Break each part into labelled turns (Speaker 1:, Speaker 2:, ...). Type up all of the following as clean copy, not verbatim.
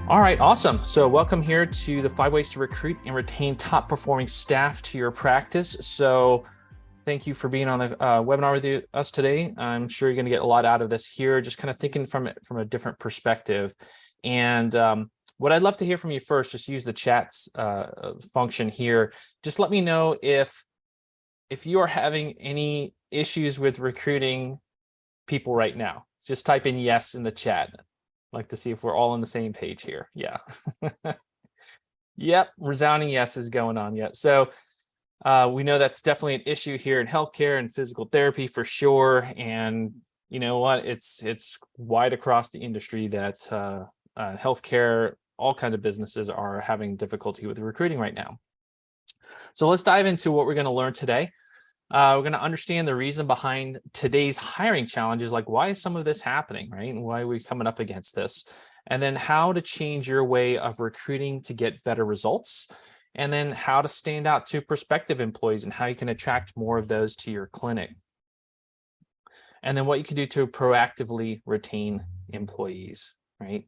Speaker 1: All right, awesome. So welcome here to the 5 ways to recruit and retain top performing staff to your practice. So thank you for being on the webinar with us today. I'm sure you're going to get a lot out of this here, just kind of thinking from it from a different perspective. And what I'd love to hear from you first, just use the chats function here. Just let me know if you are having any issues with recruiting people right now. Just type in yes in the chat. I'd like to see if we're all on the same page here. Yeah. Yep, resounding yes is going on. Yeah. So we know that's definitely an issue here in healthcare and physical therapy for sure. And you know what? It's wide across the industry that healthcare, all kinds of businesses are having difficulty with recruiting right now. So let's dive into what we're going to learn today. We're going to understand the reason behind today's hiring challenges, like why is some of this happening, right? And why are we coming up against this? And then how to change your way of recruiting to get better results. And then how to stand out to prospective employees and how you can attract more of those to your clinic. And then what you can do to proactively retain employees, right?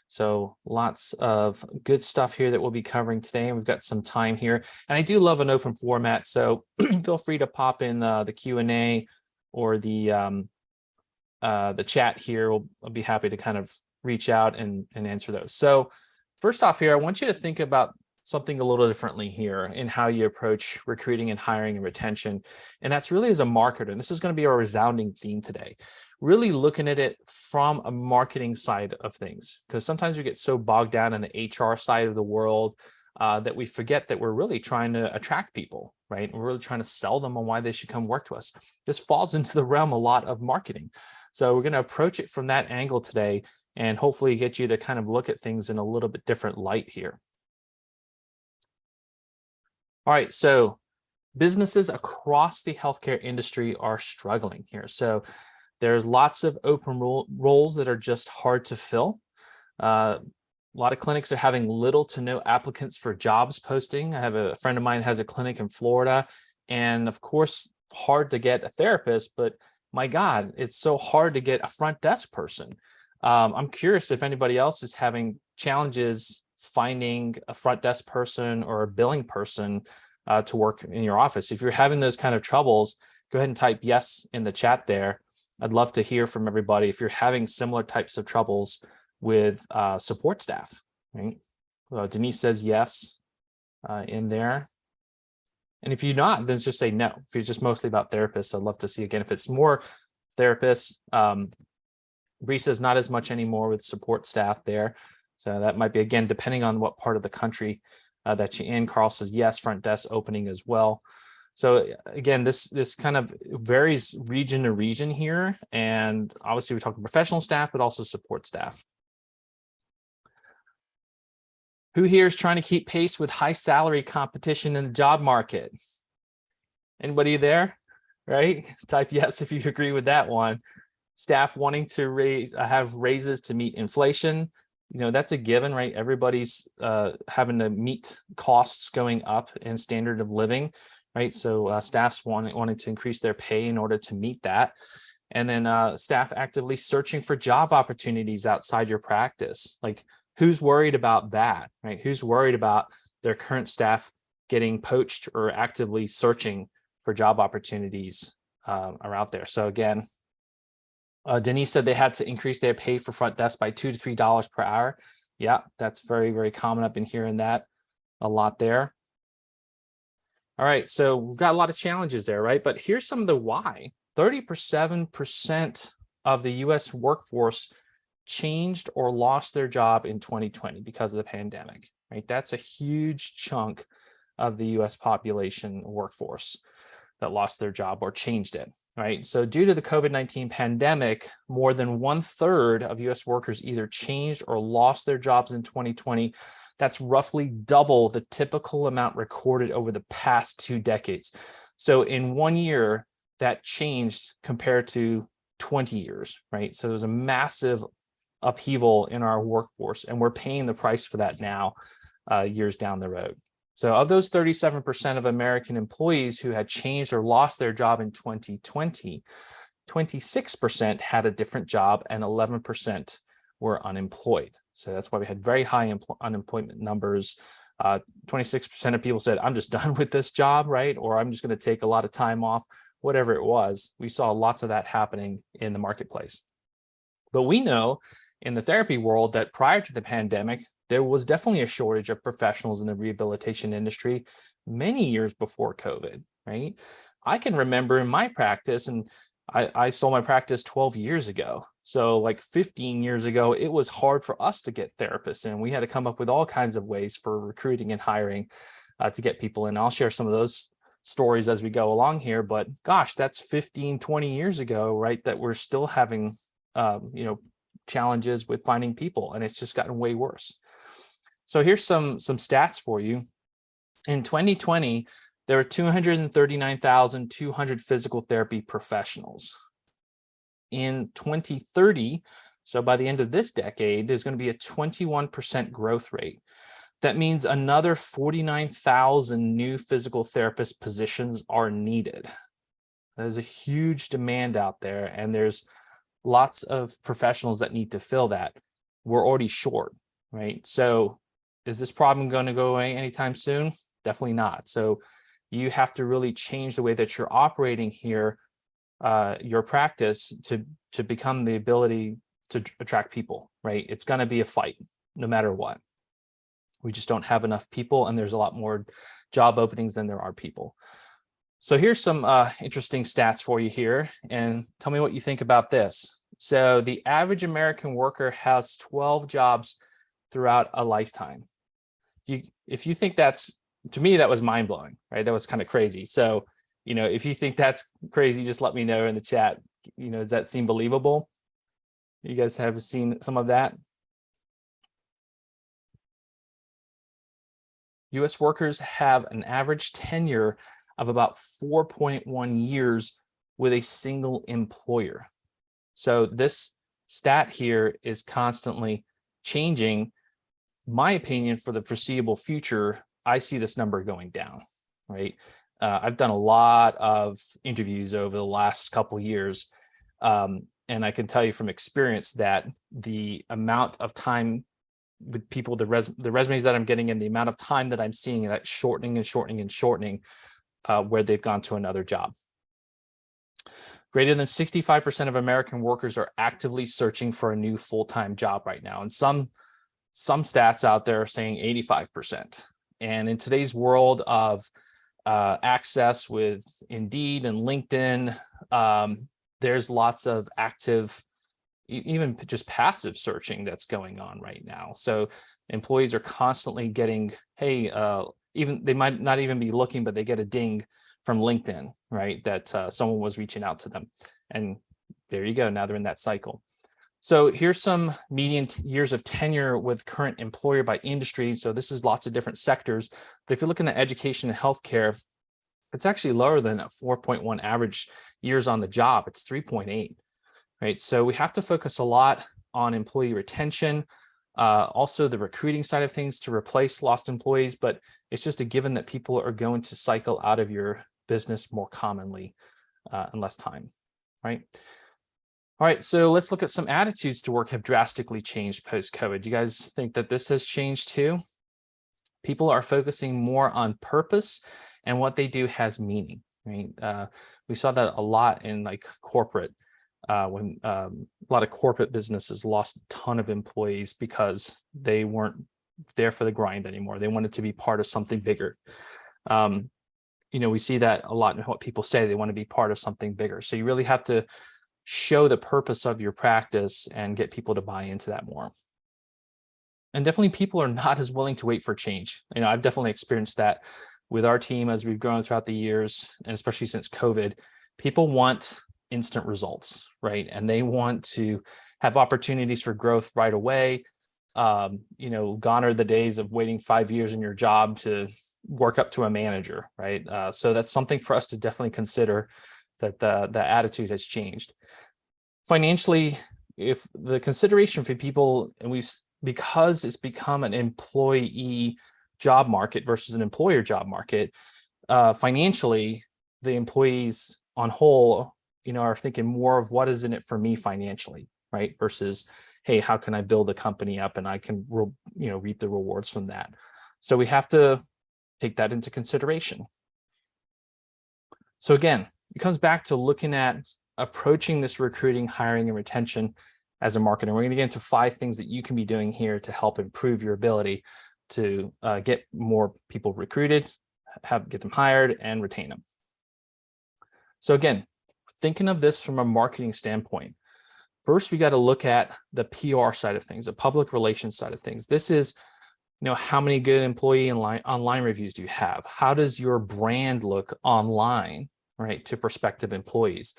Speaker 1: So lots of good stuff here that we'll be covering today. And we've got some time here. And I do love an open format. So feel free to pop in the Q&A or the chat here. I'll be happy to kind of reach out and answer those. So first off here, I want you to think about something a little differently here in how you approach recruiting and hiring and retention. And that's really as a marketer. And this is going to be our resounding theme today. Really looking at it from a marketing side of things, because sometimes we get so bogged down in the HR side of the world that we forget that we're really trying to attract people, right? We're really trying to sell them on why they should come work to us. This falls into the realm a lot of marketing. So we're going to approach it from that angle today and hopefully get you to kind of look at things in a little bit different light here. All right, so businesses across the healthcare industry are struggling here. So there's lots of open roles that are just hard to fill. A lot of clinics are having little to no applicants for jobs posting. I have a friend of mine has a clinic in Florida, and of course, hard to get a therapist, but my God, it's so hard to get a front desk person. I'm curious if anybody else is having challenges finding a front desk person or a billing person to work in your office. If you're having those kind of troubles, go ahead and type yes in the chat there. I'd love to hear from everybody if you're having similar types of troubles with support staff, right? Denise says yes in there. And if you're not, then just say no. If you're just mostly about therapists, I'd love to see again. If it's more therapists, Bree says not as much anymore with support staff there. So that might be, again, depending on what part of the country that you're in. Carl says yes, front desk opening as well. So again, this kind of varies region to region here. And obviously we're talking professional staff, but also support staff. Who here is trying to keep pace with high salary competition in the job market? Anybody there? Right? Type yes if you agree with that one. Staff wanting to have raises to meet inflation. You know, that's a given, right? Everybody's having to meet costs going up in standard of living, right? So staff's wanting to increase their pay in order to meet that. And then staff actively searching for job opportunities outside your practice. Like, who's worried about that, right? Who's worried about their current staff getting poached or actively searching for job opportunities are out there? So again, Denise said they had to increase their pay for front desk by $2 to $3 per hour. Yeah, that's very, very common. I've been hearing that a lot there. All right, so we've got a lot of challenges there, right? But here's some of the why. 37% of the US workforce changed or lost their job in 2020 because of the pandemic, right? That's a huge chunk of the US population workforce that lost their job or changed it, right? So due to the COVID-19 pandemic, more than 1/3 of US workers either changed or lost their jobs in 2020. That's roughly double the typical amount recorded over the past 2 decades. So in 1 year, that changed compared to 20 years, right? So there's a massive upheaval in our workforce, and we're paying the price for that now, years down the road. So of those 37% of American employees who had changed or lost their job in 2020, 26% had a different job and 11% were unemployed. So that's why we had very high unemployment numbers. 26% of people said, I'm just done with this job, right? Or I'm just going to take a lot of time off, whatever it was. We saw lots of that happening in the marketplace. But we know in the therapy world that prior to the pandemic, there was definitely a shortage of professionals in the rehabilitation industry many years before COVID, right? I can remember in my practice, and I sold my practice 12 years ago. So like 15 years ago, it was hard for us to get therapists, and we had to come up with all kinds of ways for recruiting and hiring to get people in. I'll share some of those stories as we go along here, but gosh, that's 15, 20 years ago, right? That we're still having, challenges with finding people, and it's just gotten way worse. So here's some stats for you. In 2020, there were 239,200 physical therapy professionals. In 2030, so by the end of this decade, there's going to be a 21% growth rate. That means another 49,000 new physical therapist positions are needed. There's a huge demand out there, and there's lots of professionals that need to fill that. We're already short, right? So is this problem going to go away anytime soon? Definitely not. So you have to really change the way that you're operating here, your practice, to become the ability to attract people, right? It's going to be a fight no matter what. We just don't have enough people, and there's a lot more job openings than there are people. So here's some interesting stats for you here, and tell me what you think about this. So the average American worker has 12 jobs throughout a lifetime. If you think that's, to me, that was mind-blowing, right? That was kind of crazy. So, if you think that's crazy, just let me know in the chat. Does that seem believable? You guys have seen some of that? US workers have an average tenure of about 4.1 years with a single employer. So this stat here is constantly changing. My opinion, for the foreseeable future, I see this number going down, right? I've done a lot of interviews over the last couple of years, and I can tell you from experience that the amount of time with people, the resumes that I'm getting in, the amount of time that I'm seeing, that shortening and shortening and shortening, where they've gone to another job. Greater than 65% of American workers are actively searching for a new full-time job right now. And some stats out there are saying 85%. And in today's world of access with Indeed and LinkedIn, there's lots of active, even just passive searching that's going on right now. So employees are constantly getting, hey, even they might not even be looking, but they get a ding from LinkedIn, right? That someone was reaching out to them. And there you go. Now they're in that cycle. So here's some median years of tenure with current employer by industry. So this is lots of different sectors. But if you look in the education and healthcare, it's actually lower than a 4.1 average years on the job. It's 3.8, right? So we have to focus a lot on employee retention, also the recruiting side of things to replace lost employees, but it's just a given that people are going to cycle out of your business more commonly in less time, right? All right, so let's look at some attitudes to work have drastically changed post-COVID. Do you guys think that this has changed too? People are focusing more on purpose, and what they do has meaning, right? We saw that a lot in like corporate, when a lot of corporate businesses lost a ton of employees because they weren't there for the grind anymore. They wanted to be part of something bigger. We see that a lot in what people say. They want to be part of something bigger. So you really have to show the purpose of your practice and get people to buy into that more. And definitely people are not as willing to wait for change. I've definitely experienced that with our team as we've grown throughout the years, and especially since COVID. People want instant results, right? And they want to have opportunities for growth right away. Gone are the days of waiting 5 years in your job to work up to a manager, right? So that's something for us to definitely consider, that the attitude has changed. Financially, if the consideration for people, and because it's become an employee job market versus an employer job market, financially, the employees on whole, are thinking more of what is in it for me financially, right? Versus, hey, how can I build a company up and I can, reap the rewards from that. So we have to take that into consideration. So again, it comes back to looking at approaching this recruiting, hiring, and retention as a marketer. We're going to get into 5 things that you can be doing here to help improve your ability to get more people recruited, get them hired, and retain them. So again, thinking of this from a marketing standpoint, first we got to look at the PR side of things, the public relations side of things. This is, how many good employee and online reviews do you have? How does your brand look online, right, to prospective employees?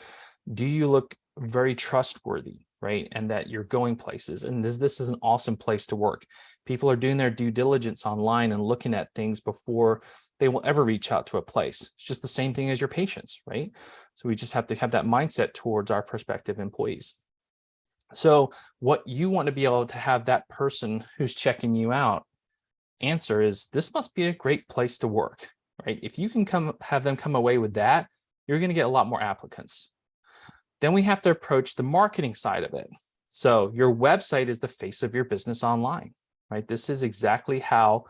Speaker 1: Do you look very trustworthy, right? And that you're going places. And this is an awesome place to work. People are doing their due diligence online and looking at things before they will ever reach out to a place. It's just the same thing as your patients, right? So we just have to have that mindset towards our prospective employees. So what you want to be able to have that person who's checking you out answer is, this must be a great place to work, right? If you can have them come away with that, you're going to get a lot more applicants. Then we have to approach the marketing side of it. So your website is the face of your business online, right? This is exactly how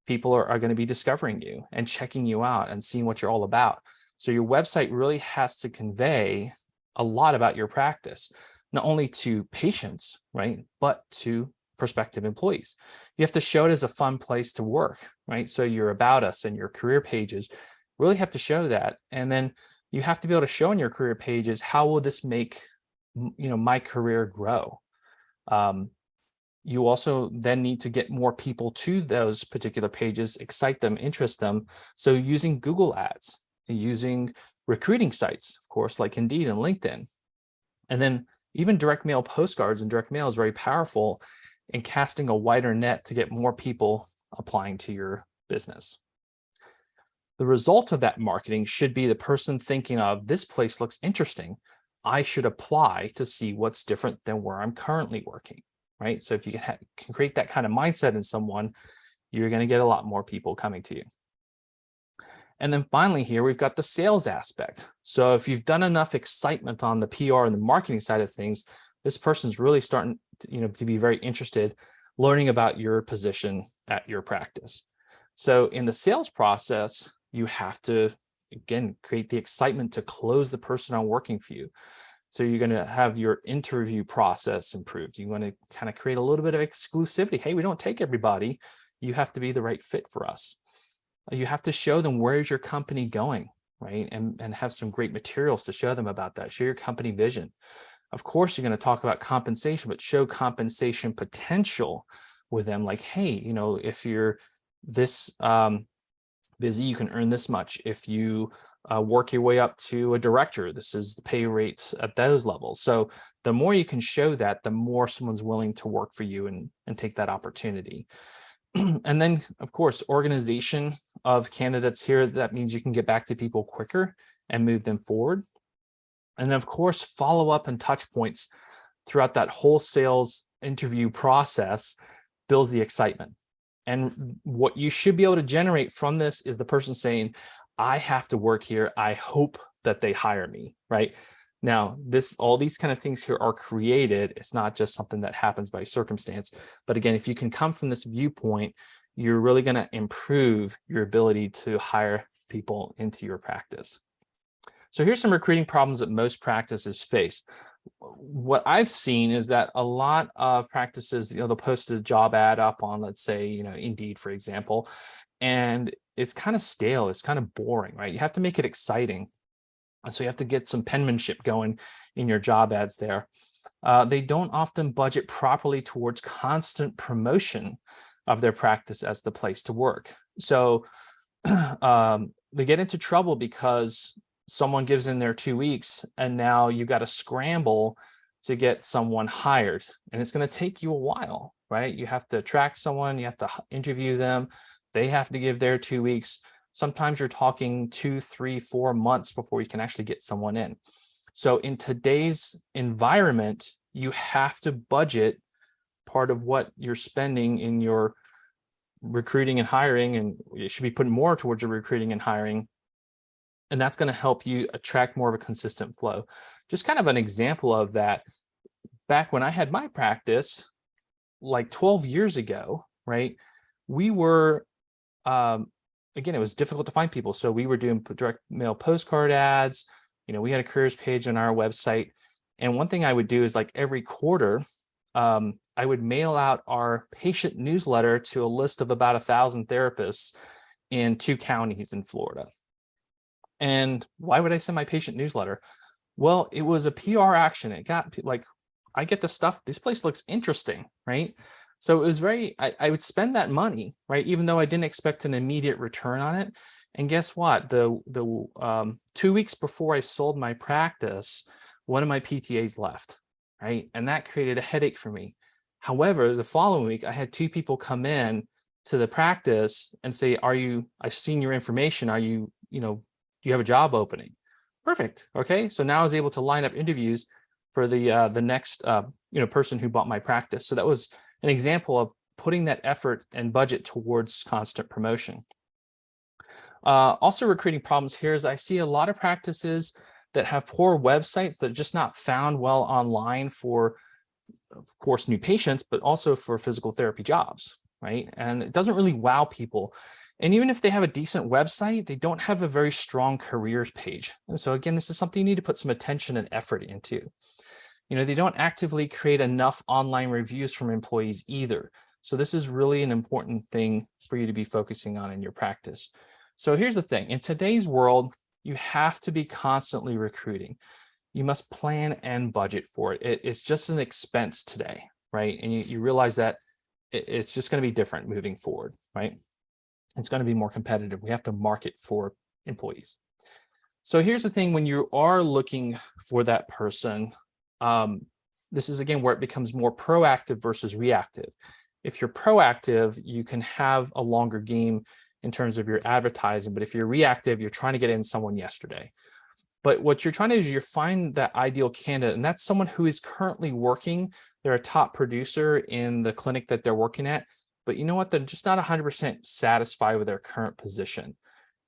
Speaker 1: people are going to be discovering you and checking you out and seeing what you're all about. So your website really has to convey a lot about your practice, not only to patients, right, but to prospective employees. You have to show it as a fun place to work, right? So your About Us and your career pages really have to show that. And then you have to be able to show in your career pages, how will this make, my career grow? You also then need to get more people to those particular pages, excite them, interest them. So using Google Ads, using recruiting sites, of course, like Indeed and LinkedIn. And then even direct mail postcards and direct mail is very powerful in casting a wider net to get more people applying to your business. The result of that marketing should be the person thinking of, this place looks interesting. I should apply to see what's different than where I'm currently working, right? So if you can create that kind of mindset in someone, you're going to get a lot more people coming to you. And then finally here, we've got the sales aspect. So if you've done enough excitement on the PR and the marketing side of things, this person's really starting to be very interested learning about your position at your practice. So in the sales process, you have to, again, create the excitement to close the person on working for you. So you're going to have your interview process improved. You want to kind of create a little bit of exclusivity. Hey, we don't take everybody. You have to be the right fit for us. You have to show them, where's your company going, right? And have some great materials to show them about that. Show your company vision. Of course, you're going to talk about compensation, but show compensation potential with them. Like, hey, if you're this busy, you can earn this much. If you work your way up to a director, this is the pay rates at those levels. So the more you can show that, the more someone's willing to work for you and take that opportunity. And then, of course, organization of candidates here. That means you can get back to people quicker and move them forward. And of course, follow up and touch points throughout that whole sales interview process builds the excitement. And what you should be able to generate from this is the person saying, I have to work here. I hope that they hire me, right? Now, all these kind of things here are created. It's not just something that happens by circumstance. But again, if you can come from this viewpoint, you're really going to improve your ability to hire people into your practice. So here's some recruiting problems that most practices face. What I've seen is that a lot of practices, they'll post a job ad up on, let's say, Indeed, for example, and it's kind of stale. It's kind of boring, right? You have to make it exciting. So you have to get some penmanship going in your job ads there. They don't often budget properly towards constant promotion of their practice as the place to work. So they get into trouble because someone gives in their 2 weeks and now you got to scramble to get someone hired. And it's going to take you a while, right? You have to attract someone, you have to interview them, they have to give their 2 weeks. Sometimes you're talking 2, 3, 4 months before you can actually get someone in. So in today's environment, you have to budget part of what you're spending in your recruiting and hiring, and you should be putting more towards your recruiting and hiring. And that's going to help you attract more of a consistent flow. Just kind of an example of that. back when I had my practice, like 12 years ago, right? We were, again, it was difficult to find people. So we were doing direct mail postcard ads. We had a careers page on our website. And one thing I would do is like every quarter, I would mail out our patient newsletter to a list of about 1,000 therapists in 2 counties in Florida. And why would I send my patient newsletter? Well, it was a PR action. It got like, I get the stuff, this place looks interesting, right? So it was I would spend that money, right? Even though I didn't expect an immediate return on it. And guess what? The 2 weeks before I sold my practice, one of my PTAs left, right? And that created a headache for me. However, the following week, I had 2 people come in to the practice and say, I've seen your information. Do you have a job opening? Perfect. Okay. So now I was able to line up interviews for the next person who bought my practice. So that was an example of putting that effort and budget towards constant promotion. Also recruiting problems here is I see a lot of practices that have poor websites that are just not found well online for, of course, new patients, but also for physical therapy jobs, right? And it doesn't really wow people. And even if they have a decent website, they don't have a very strong careers page. And so again, this is something you need to put some attention and effort into. They don't actively create enough online reviews from employees either. So this is really an important thing for you to be focusing on in your practice. So here's the thing. In today's world, you have to be constantly recruiting. You must plan and budget for it. It's just an expense today, right? And you realize that it's just going to be different moving forward, right? It's going to be more competitive. We have to market for employees. So here's the thing, when you are looking for that person, this is again where it becomes more proactive versus reactive. If you're proactive, you can have a longer game in terms of your advertising, but if you're reactive, you're trying to get in someone yesterday. But what you're trying to do is you find that ideal candidate, and that's someone who is currently working. They're a top producer in the clinic that they're working at, but you know what? They're just not 100% satisfied with their current position.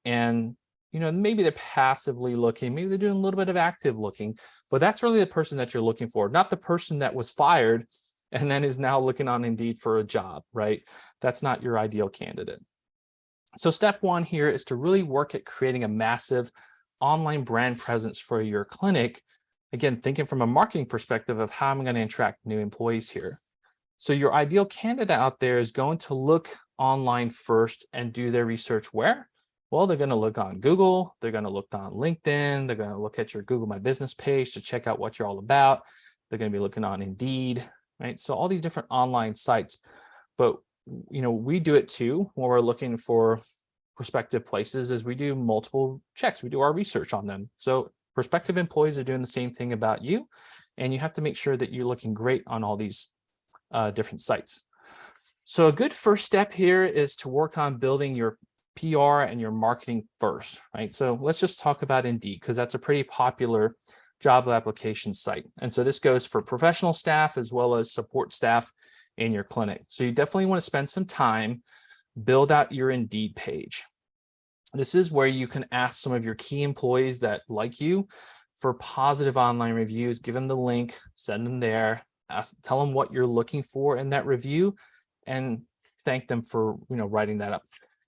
Speaker 1: And maybe they're passively looking, maybe they're doing a little bit of active looking, but that's really the person that you're looking for, not the person that was fired and then is now looking on Indeed for a job, right? That's not your ideal candidate. So step 1 here is to really work at creating a massive online brand presence for your clinic. Again, thinking from a marketing perspective of how I'm going to attract new employees here. So your ideal candidate out there is going to look online first and do their research where? Well, they're going to look on Google, they're going to look on LinkedIn, they're going to look at your Google My Business page to check out what you're all about. They're going to be looking on Indeed, right? So all these different online sites. But we do it too when we're looking for prospective places, is we do multiple checks. We do our research on them. So prospective employees are doing the same thing about you, and you have to make sure that you're looking great on all these different sites. So a good first step here is to work on building your PR and your marketing first, right? So let's just talk about Indeed, because that's a pretty popular job application site. And so this goes for professional staff as well as support staff in your clinic. So you definitely want to spend some time, build out your Indeed page. This is where you can ask some of your key employees that like you for positive online reviews. Give them the link, send them there, tell them what you're looking for in that review, and thank them for writing that up.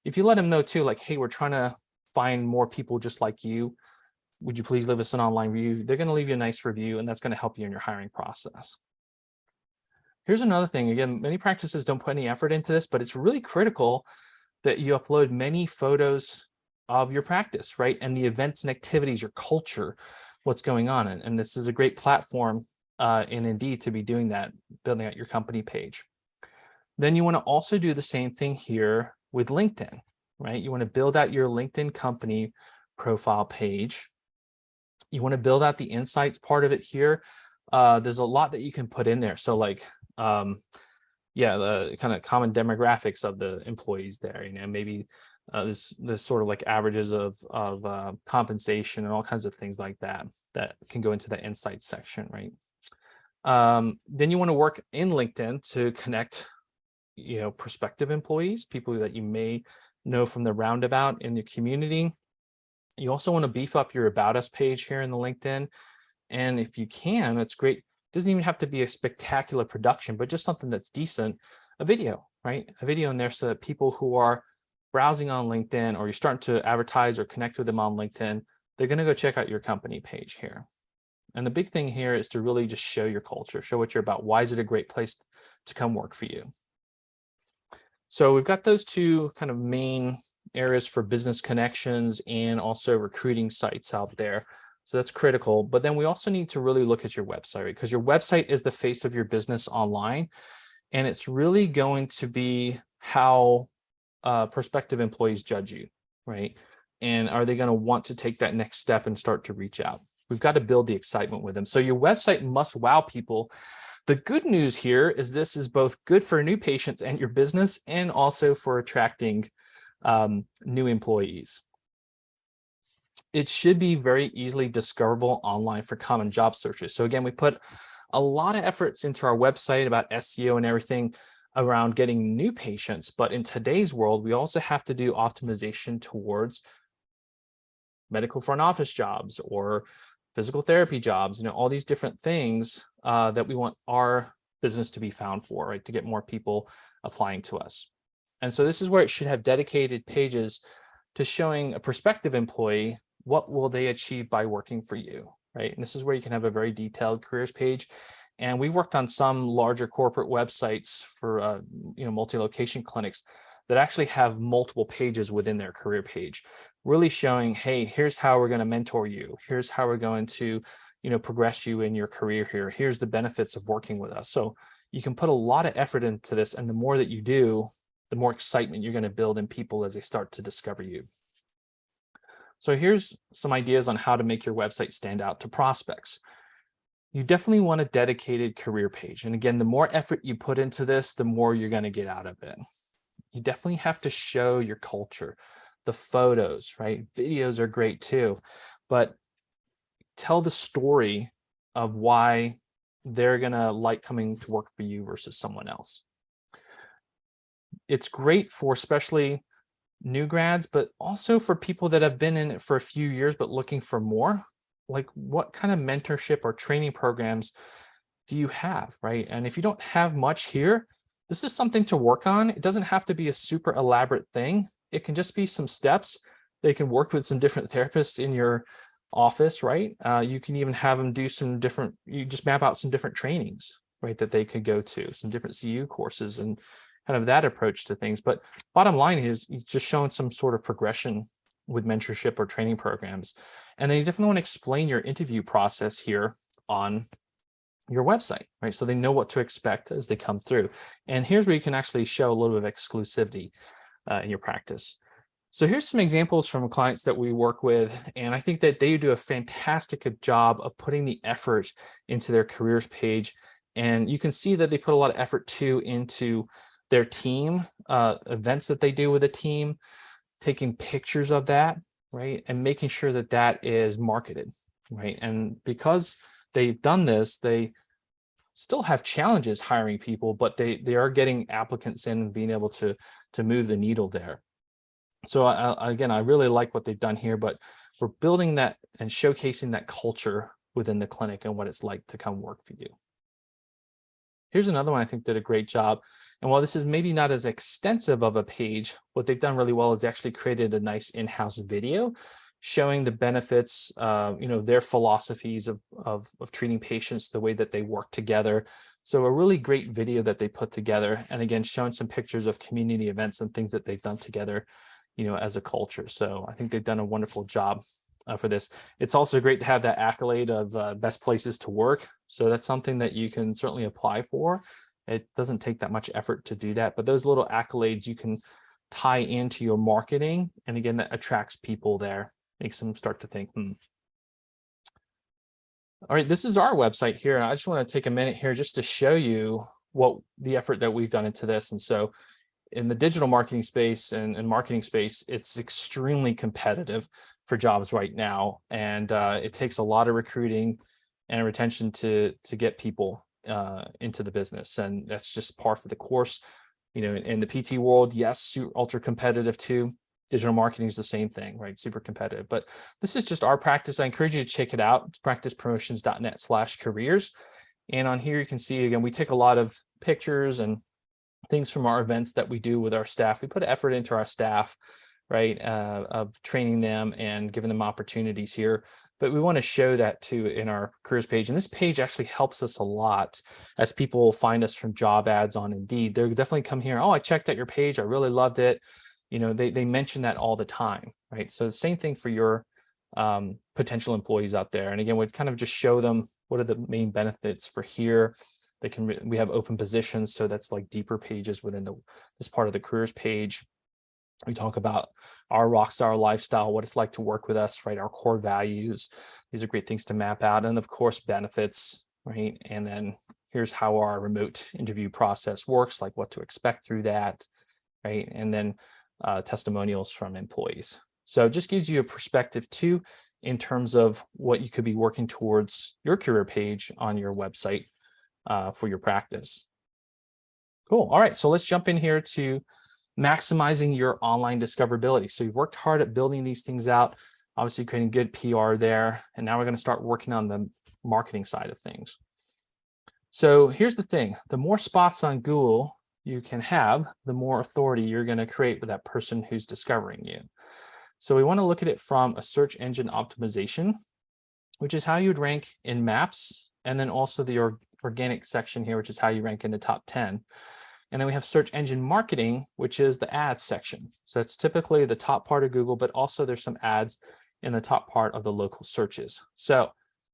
Speaker 1: If you let them know too, like, hey, we're trying to find more people just like you, would you please leave us an online review? They're going to leave you a nice review, and that's going to help you in your hiring process. Here's another thing. Again, many practices don't put any effort into this, but it's really critical that you upload many photos of your practice, right? And the events and activities, your culture, what's going on. And this is a great platform in Indeed to be doing that, building out your company page. Then you want to also do the same thing here with LinkedIn, right? You want to build out your LinkedIn company profile page. You want to build out the insights part of it here. There's a lot that you can put in there. So like, the kind of common demographics of the employees there, maybe this sort of like averages of compensation and all kinds of things like that can go into the insights section, right? Then you want to work in LinkedIn to connect, prospective employees, people that you may know from the roundabout in the community. You also want to beef up your About Us page here in the LinkedIn. And if you can, it's great Doesn't even have to be a spectacular production, but just something that's decent, a video, right? A video in there so that people who are browsing on LinkedIn, or you're starting to advertise or connect with them on LinkedIn, they're going to go check out your company page here. And the big thing here is to really just show your culture, show what you're about. Why is it a great place to come work for you? So we've got those two kind of main areas for business connections and also recruiting sites out there. So that's critical. But then we also need to really look at your website, right? Because your website is the face of your business online. And it's really going to be how prospective employees judge you, right? And are they going to want to take that next step and start to reach out? We've got to build the excitement with them. So your website must wow people. The good news here is this is both good for new patients and your business, and also for attracting new employees. It should be very easily discoverable online for common job searches. So again, we put a lot of efforts into our website about SEO and everything around getting new patients. But in today's world, we also have to do optimization towards medical front office jobs or physical therapy jobs, all these different things that we want our business to be found for, right? To get more people applying to us. And so this is where it should have dedicated pages to showing a prospective employee what will they achieve by working for you, right? And this is where you can have a very detailed careers page. And we've worked on some larger corporate websites for multi-location clinics that actually have multiple pages within their career page, really showing, hey, here's how we're going to mentor you. Here's how we're going to, progress you in your career here. Here's the benefits of working with us. So you can put a lot of effort into this. And the more that you do, the more excitement you're going to build in people as they start to discover you. So here's some ideas on how to make your website stand out to prospects. You definitely want a dedicated career page. And again, the more effort you put into this, the more you're going to get out of it. You definitely have to show your culture, the photos, right? Videos are great too, but tell the story of why they're going to like coming to work for you versus someone else. It's great for especially new grads, but also for people that have been in it for a few years, but looking for more. Like, what kind of mentorship or training programs do you have, right? And if you don't have much here, this is something to work on. It doesn't have to be a super elaborate thing. It can just be some steps. They can work with some different therapists in your office, right? You can even have them do some different, you just map out some different trainings, right, that they could go to, some different CU courses and kind of that approach to things. But bottom line is just showing some sort of progression with mentorship or training programs. And then you definitely want to explain your interview process here on your website, right? So they know what to expect as they come through. And here's where you can actually show a little bit of exclusivity in your practice. So here's some examples from clients that we work with, and I think that they do a fantastic job of putting the effort into their careers page. And you can see that they put a lot of effort too into their team, events that they do with a team, taking pictures of that, right? And making sure that that is marketed, right? And because they've done this, they still have challenges hiring people, but they are getting applicants in and being able to move the needle there. So again, I really like what they've done here, but we're building that and showcasing that culture within the clinic and what it's like to come work for you. Here's another one I think did a great job. And while this is maybe not as extensive of a page, what they've done really well is actually created a nice in-house video showing the benefits, their philosophies of treating patients, the way that they work together. So a really great video that they put together. And again, showing some pictures of community events and things that they've done together, as a culture. So I think they've done a wonderful job for this. It's also great to have that accolade of best places to work. So that's something that you can certainly apply for. It doesn't take that much effort to do that, but those little accolades you can tie into your marketing. And again, that attracts people there, makes them start to think, All right, this is our website here. And I just want to take a minute here just to show you what the effort that we've done into this. And so in the digital marketing space and marketing space, it's extremely competitive for jobs right now. And it takes a lot of recruiting and retention to get people into the business. And that's just par for the course. In the PT world, yes, ultra competitive too. Digital marketing is the same thing, right? Super competitive. But this is just our practice. I encourage you to check it out. It's practicepromotions.net/careers. And on here, you can see, again, we take a lot of pictures and things from our events that we do with our staff. We put effort into our staff, right, of training them and giving them opportunities here. But we want to show that too in our careers page. And this page actually helps us a lot as people find us from job ads on Indeed. They'll definitely come here. Oh, I checked out your page. I really loved it. You know, they mention that all the time, right? So the same thing for your potential employees out there. And again, we'd kind of just show them what are the main benefits for here. We have open positions, so that's like deeper pages within this part of the careers page. We talk about our rockstar lifestyle, what it's like to work with us, right? Our core values. These are great things to map out. And of course, benefits, right? And then here's how our remote interview process works, like what to expect through that, right? And then testimonials from employees. So it just gives you a perspective too, in terms of what you could be working towards your career page on your website for your practice. Cool. All right, so let's jump in here to maximizing your online discoverability. So you've worked hard at building these things out, obviously creating good PR there. And now we're going to start working on the marketing side of things. So here's the thing, the more spots on Google you can have, the more authority you're going to create with that person who's discovering you. So we want to look at it from a search engine optimization, which is how you'd rank in maps, and then also the organic section here, which is how you rank in the top 10. And then we have search engine marketing, which is the ads section. So it's typically the top part of Google, but also there's some ads in the top part of the local searches. So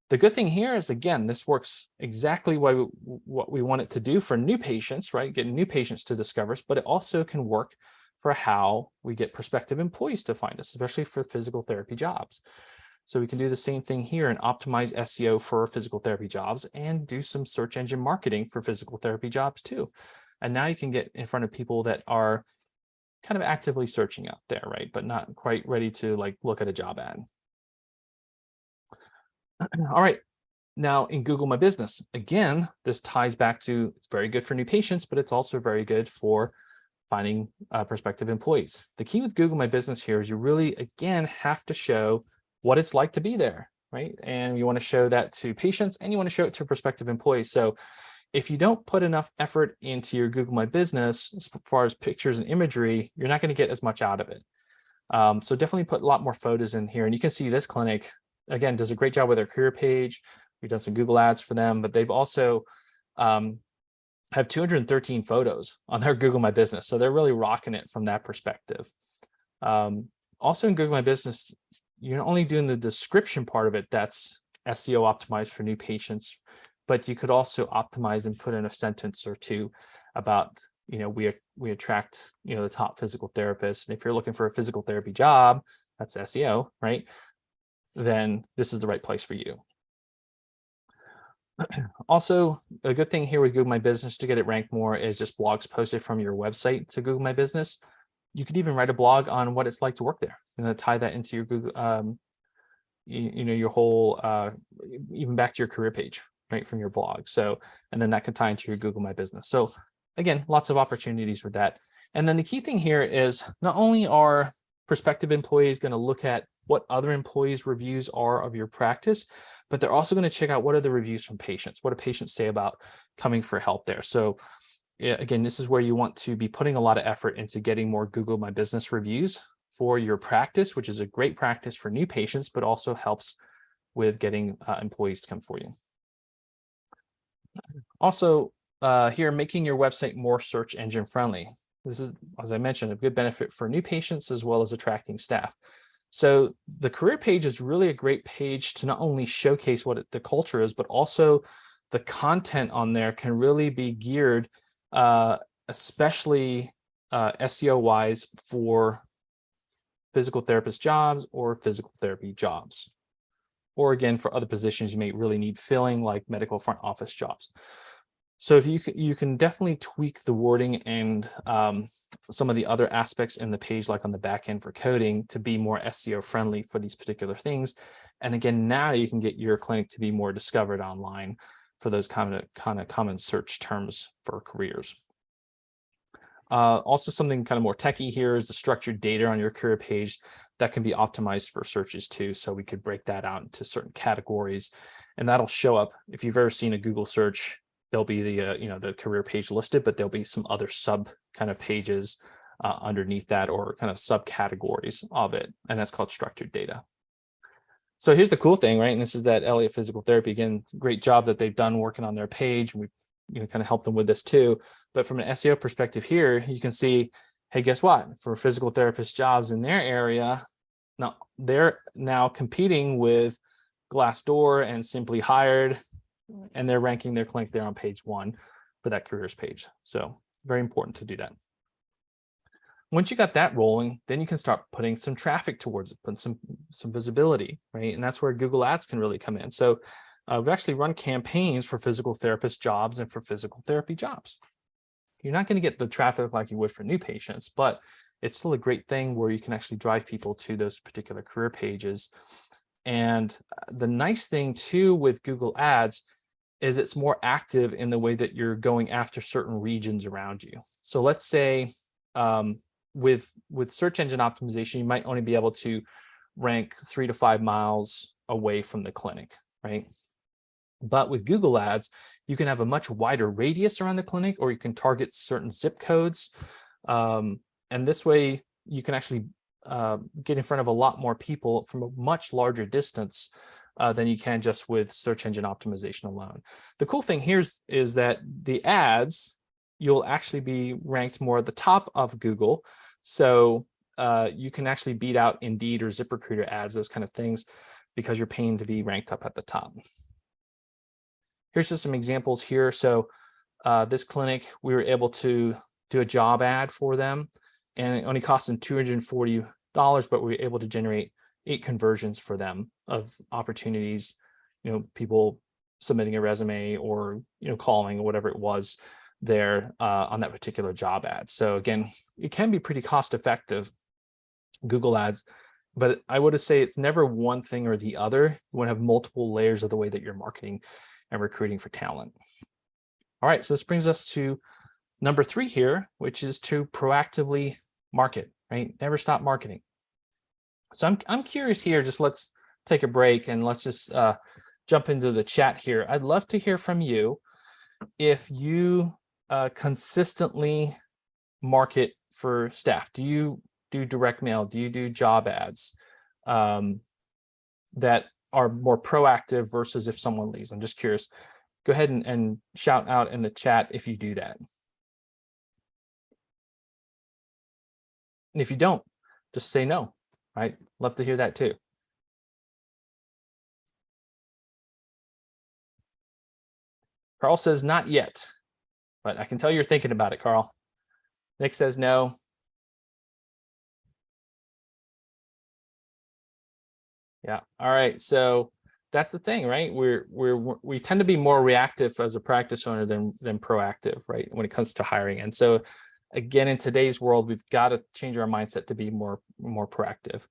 Speaker 1: the good thing here is, again, this works exactly what we want it to do for new patients, right? Getting new patients to discover us, but it also can work for how we get prospective employees to find us, especially for physical therapy jobs. So we can do the same thing here and optimize SEO for physical therapy jobs and do some search engine marketing for physical therapy jobs too. And now you can get in front of people that are kind of actively searching out there, right? But not quite ready to like look at a job ad. All right. Now in Google My Business, again, this ties back to it's very good for new patients, but it's also very good for finding prospective employees. The key with Google My Business here is you really, again, have to show what it's like to be there, right? And you want to show that to patients and you want to show it to prospective employees. So if you don't put enough effort into your Google My Business, as far as pictures and imagery, you're not going to get as much out of it. So definitely put a lot more photos in here. And you can see this clinic, again, does a great job with their career page. We've done some Google ads for them, but they've also have 213 photos on their Google My Business. So they're really rocking it from that perspective. Also in Google My Business, you're not only doing the description part of it that's SEO optimized for new patients, but you could also optimize and put in a sentence or two about, you know, we attract, you know, the top physical therapists. And if you're looking for a physical therapy job, that's SEO, right? Then this is the right place for you. Also, a good thing here with Google My Business to get it ranked more is just blogs posted from your website to Google My Business. You could even write a blog on what it's like to work there and tie that into your Google, you know, your whole, even back to your career page, right, from your blog. So, and then that can tie into your Google My Business. So again, lots of opportunities with that. And then the key thing here is not only are prospective employees going to look at what other employees' reviews are of your practice, but they're also going to check out what are the reviews from patients. What do patients say about coming for help there? So again, this is where you want to be putting a lot of effort into getting more Google My Business reviews for your practice, which is a great practice for new patients, but also helps with getting employees to come for you. Also, here, making your website more search engine friendly. This is, as I mentioned, a good benefit for new patients as well as attracting staff. So the career page is really a great page to not only showcase what the culture is, but also the content on there can really be geared, especially SEO wise, for physical therapist jobs or physical therapy jobs. Or again, for other positions you may really need filling, like medical front office jobs. So if you can definitely tweak the wording and some of the other aspects in the page, like on the back end for coding, to be more SEO friendly for these particular things. And again, now you can get your clinic to be more discovered online for those kind of common search terms for careers. Also, something kind of more techie here is the structured data on your career page that can be optimized for searches too. So we could break that out into certain categories, and that'll show up. If you've ever seen a Google search, there'll be the the career page listed, but there'll be some other sub kind of pages underneath that, or kind of subcategories of it, and that's called structured data. So here's the cool thing, right? And this is that Elliott Physical Therapy. Again, great job that they've done working on their page. We've kind of helped them with this too. But from an SEO perspective here, you can see, hey, guess what? For physical therapist jobs in their area, now they're now competing with Glassdoor and Simply Hired, and they're ranking their clinic there on page 1 for that careers page. So very important to do that. Once you got that rolling, then you can start putting some traffic towards it, putting some visibility, right? And that's where Google Ads can really come in. So we've actually run campaigns for physical therapist jobs and for physical therapy jobs. You're not going to get the traffic like you would for new patients, but it's still a great thing where you can actually drive people to those particular career pages. And the nice thing too with Google Ads is it's more active in the way that you're going after certain regions around you. So let's say with search engine optimization, you might only be able to rank 3 to 5 miles away from the clinic, right? But with Google Ads, you can have a much wider radius around the clinic, or you can target certain zip codes. And this way you can actually get in front of a lot more people from a much larger distance than you can just with search engine optimization alone. The cool thing here is that the ads, you'll actually be ranked more at the top of Google. So you can actually beat out Indeed or ZipRecruiter ads, those kind of things, because you're paying to be ranked up at the top. Here's just some examples here. So this clinic, we were able to do a job ad for them, and it only cost them $240, but we were able to generate 8 conversions for them of opportunities, people submitting a resume or, calling or whatever it was there on that particular job ad. So again, it can be pretty cost effective, Google Ads, but I would say it's never one thing or the other. You want to have multiple layers of the way that you're marketing and recruiting for talent. All right, so this brings us to number 3 here, which is to proactively market, right? Never stop marketing. So I'm curious here, just let's take a break and let's just jump into the chat here. I'd love to hear from you if you consistently market for staff. Do you do direct mail? Do you do job ads that are more proactive versus if someone leaves? I'm just curious. Go ahead and shout out in the chat if you do that. And if you don't, just say no, right? Love to hear that too. Carl says not yet, but I can tell you're thinking about it, Carl. Nick says no. Yeah. All right. So that's the thing, right? We tend to be more reactive as a practice owner than proactive, right? When it comes to hiring. And so again, in today's world, we've got to change our mindset to be more proactive.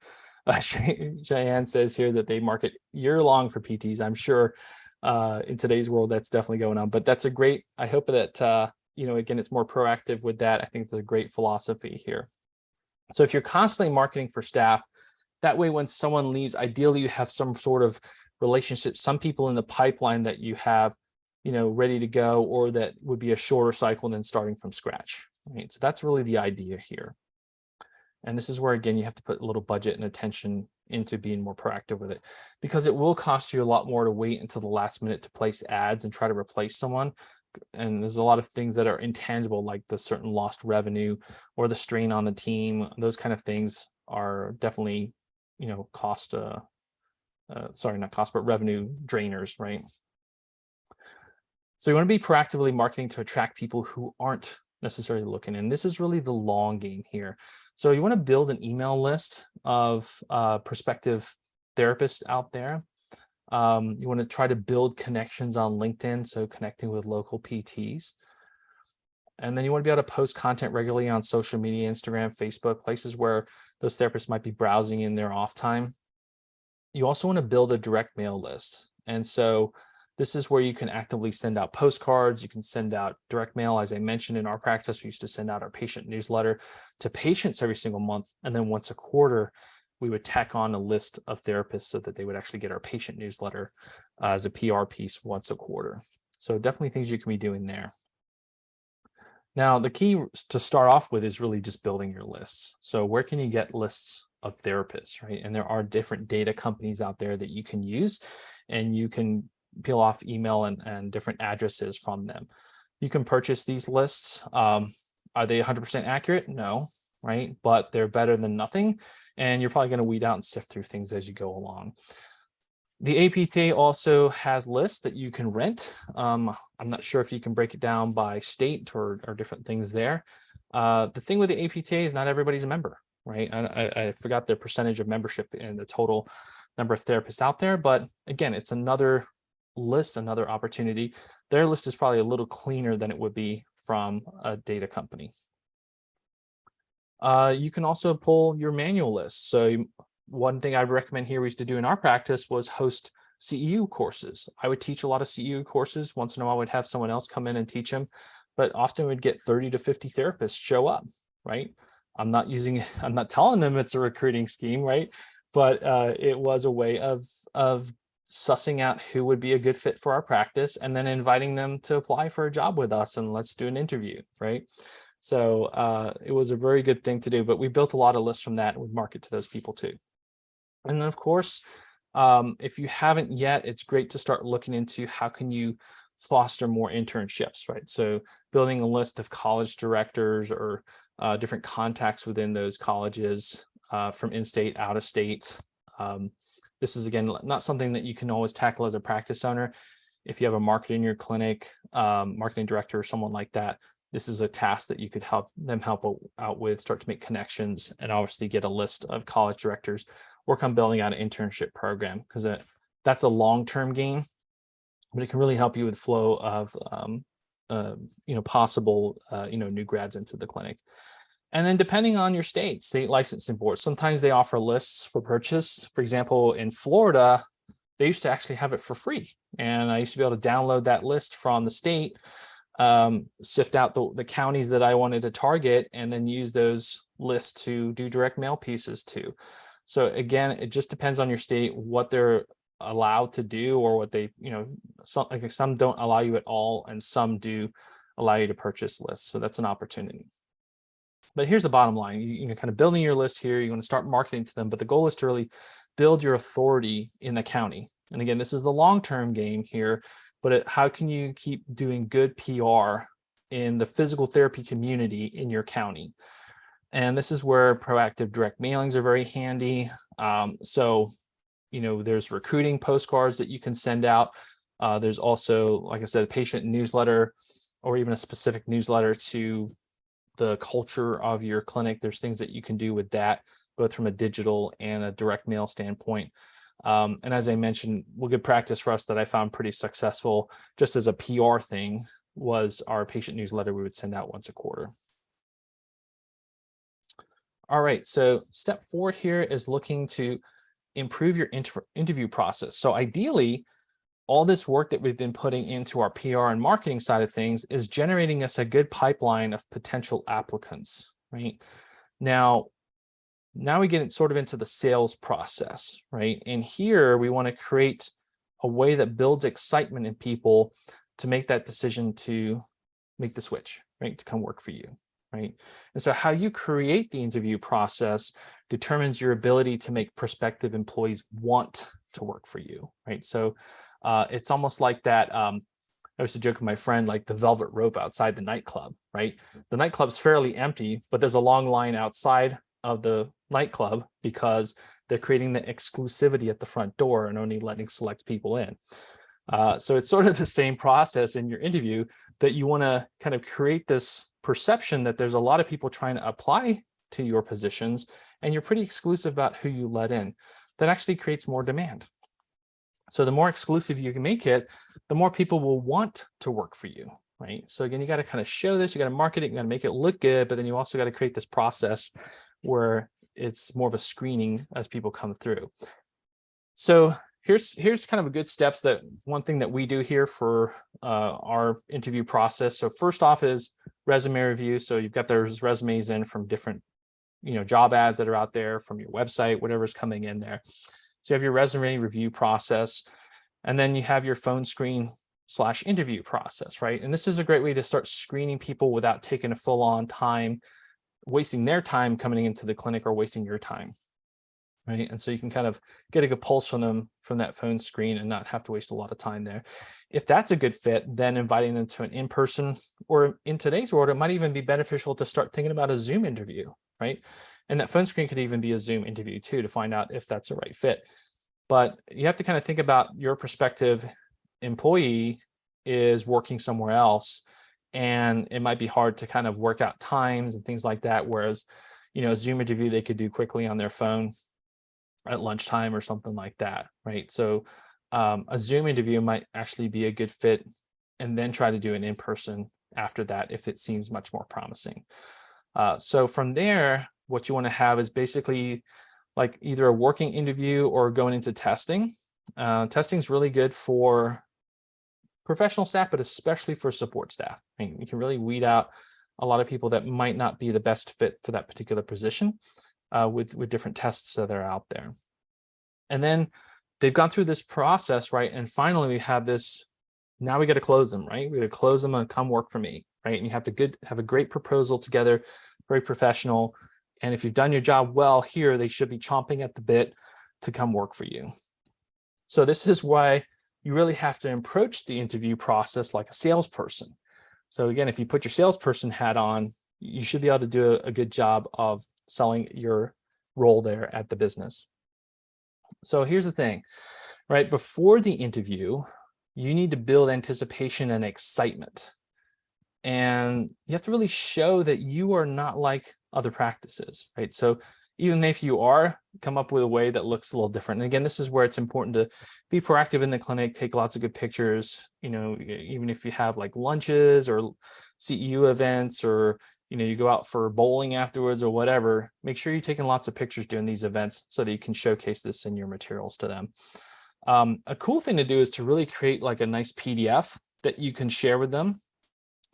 Speaker 1: Cheyenne says here that they market year-long for PTs. I'm sure in today's world that's definitely going on, but that's a great, I hope that again, it's more proactive with that. I think it's a great philosophy here. So if you're constantly marketing for staff, that way when someone leaves, ideally you have some sort of relationship, some people in the pipeline that you have ready to go, or that would be a shorter cycle than starting from scratch, right? So that's really the idea here. And this is where, again, you have to put a little budget and attention into being more proactive with it, because it will cost you a lot more to wait until the last minute to place ads and try to replace someone. And there's a lot of things that are intangible, like the certain lost revenue or the strain on the team. Those kind of things are definitely, cost, sorry, not cost, but revenue drainers, right? So you want to be proactively marketing to attract people who aren't necessarily looking. And this is really the long game here. So you want to build an email list of prospective therapists out there. You want to try to build connections on LinkedIn, so connecting with local PTs. And then you want to be able to post content regularly on social media, Instagram, Facebook, places where those therapists might be browsing in their off time. You also want to build a direct mail list. And so This is where you can actively send out postcards. You can send out direct mail. As I mentioned, in our practice, we used to send out our patient newsletter to patients every single month. And then once a quarter, we would tack on a list of therapists so that they would actually get our patient newsletter as a PR piece once a quarter. So definitely things you can be doing there. Now, the key to start off with is really just building your lists. So where can you get lists of therapists, right? And there are different data companies out there that you can use, and you can peel off email and different addresses from them. You can purchase these lists. Are they 100% accurate? No, right? But they're better than nothing. And you're probably going to weed out and sift through things as you go along. The APTA also has lists that you can rent. I'm not sure if you can break it down by state or different things there. The thing with the APTA is not everybody's a member, right? I forgot the percentage of membership in the total number of therapists out there, but again, it's another list, another opportunity. Their list is probably a little cleaner than it would be from a data company. You can also pull your manual list. So one thing I'd recommend here we used to do in our practice was host CEU courses. I would teach a lot of CEU courses. Once in a while, we'd have someone else come in and teach them, but often we'd get 30 to 50 therapists show up, right? I'm not telling them it's a recruiting scheme, right? But it was a way of sussing out who would be a good fit for our practice and then inviting them to apply for a job with us and let's do an interview, right? So it was a very good thing to do, but we built a lot of lists from that and would market to those people too. And then of course, if you haven't yet, it's great to start looking into how can you foster more internships, right? So building a list of college directors or different contacts within those colleges from in-state, out-of-state. This is, again, not something that you can always tackle as a practice owner. If you have a marketing in your clinic, marketing director or someone like that, this is a task that you could help out with, start to make connections, and obviously get a list of college directors, work on building out an internship program, because that's a long-term gain, but it can really help you with flow of possible new grads into the clinic. And then depending on your state licensing board, sometimes they offer lists for purchase. For example, in Florida, they used to actually have it for free. And I used to be able to download that list from the state, sift out the counties that I wanted to target, and then use those lists to do direct mail pieces to. So again, it just depends on your state, what they're allowed to do, or what they, some don't allow you at all, and some do allow you to purchase lists. So that's an opportunity. But here's the bottom line, you're kind of building your list here, you want to start marketing to them, but the goal is to really build your authority in the county. And again, this is the long-term game here, but how can you keep doing good PR in the physical therapy community in your county? And this is where proactive direct mailings are very handy. So, there's recruiting postcards that you can send out. There's also, like I said, a patient newsletter, or even a specific newsletter to the culture of your clinic. There's things that you can do with that, both from a digital and a direct mail standpoint. And as I mentioned, good practice for us that I found pretty successful, just as a PR thing, was our patient newsletter we would send out once a quarter. All right, so step forward here is looking to improve your interview process. So ideally, all this work that we've been putting into our PR and marketing side of things is generating us a good pipeline of potential applicants, right? Now we get sort of into the sales process, right? And here we want to create a way that builds excitement in people to make that decision to make the switch, right? To come work for you, right? And so how you create the interview process determines your ability to make prospective employees want to work for you, right? So it's almost like that. I used to joke with my friend, like the velvet rope outside the nightclub, right? The nightclub's fairly empty, but there's a long line outside of the nightclub because they're creating the exclusivity at the front door and only letting select people in. So it's sort of the same process in your interview, that you want to kind of create this perception that there's a lot of people trying to apply to your positions, and you're pretty exclusive about who you let in. That actually creates more demand. So the more exclusive you can make it, the more people will want to work for you, right? So again, you got to kind of show this, you got to market it, you got to make it look good, but then you also got to create this process where it's more of a screening as people come through. So here's kind of a good steps that one thing that we do here for our interview process. So first off is resume review. So you've got those resumes in from different, job ads that are out there, from your website, whatever's coming in there. So you have your resume review process, and then you have your phone screen / interview process, right? And this is a great way to start screening people without taking a full-on time, wasting their time coming into the clinic or wasting your time, right? And so you can kind of get a good pulse from them from that phone screen and not have to waste a lot of time there. If that's a good fit, then inviting them to an in-person, or in today's world, it might even be beneficial to start thinking about a Zoom interview, right? And that phone screen could even be a Zoom interview too, to find out if that's the right fit. But you have to kind of think about your prospective employee is working somewhere else, and it might be hard to kind of work out times and things like that. Whereas, a Zoom interview they could do quickly on their phone at lunchtime or something like that, right? So a Zoom interview might actually be a good fit, and then try to do an in-person after that if it seems much more promising. So from there, what you want to have is basically like either a working interview or going into testing. Testing is really good for professional staff, but especially for support staff. I mean, you can really weed out a lot of people that might not be the best fit for that particular position with different tests that are out there. And then they've gone through this process, right? And finally we have this, now we got to close them, right? We got to close them and come work for me, right? And you have to have a great proposal together, very professional. And if you've done your job well here, they should be chomping at the bit to come work for you. So this is why you really have to approach the interview process like a salesperson. So again, if you put your salesperson hat on, you should be able to do a good job of selling your role there at the business. So here's the thing, right? Before the interview, you need to build anticipation and excitement. And you have to really show that you are not like other practices, right? So even if you are, come up with a way that looks a little different. And again, this is where it's important to be proactive in the clinic, take lots of good pictures, even if you have like lunches or CEU events, or, you go out for bowling afterwards or whatever, make sure you're taking lots of pictures during these events so that you can showcase this in your materials to them. A cool thing to do is to really create like a nice PDF that you can share with them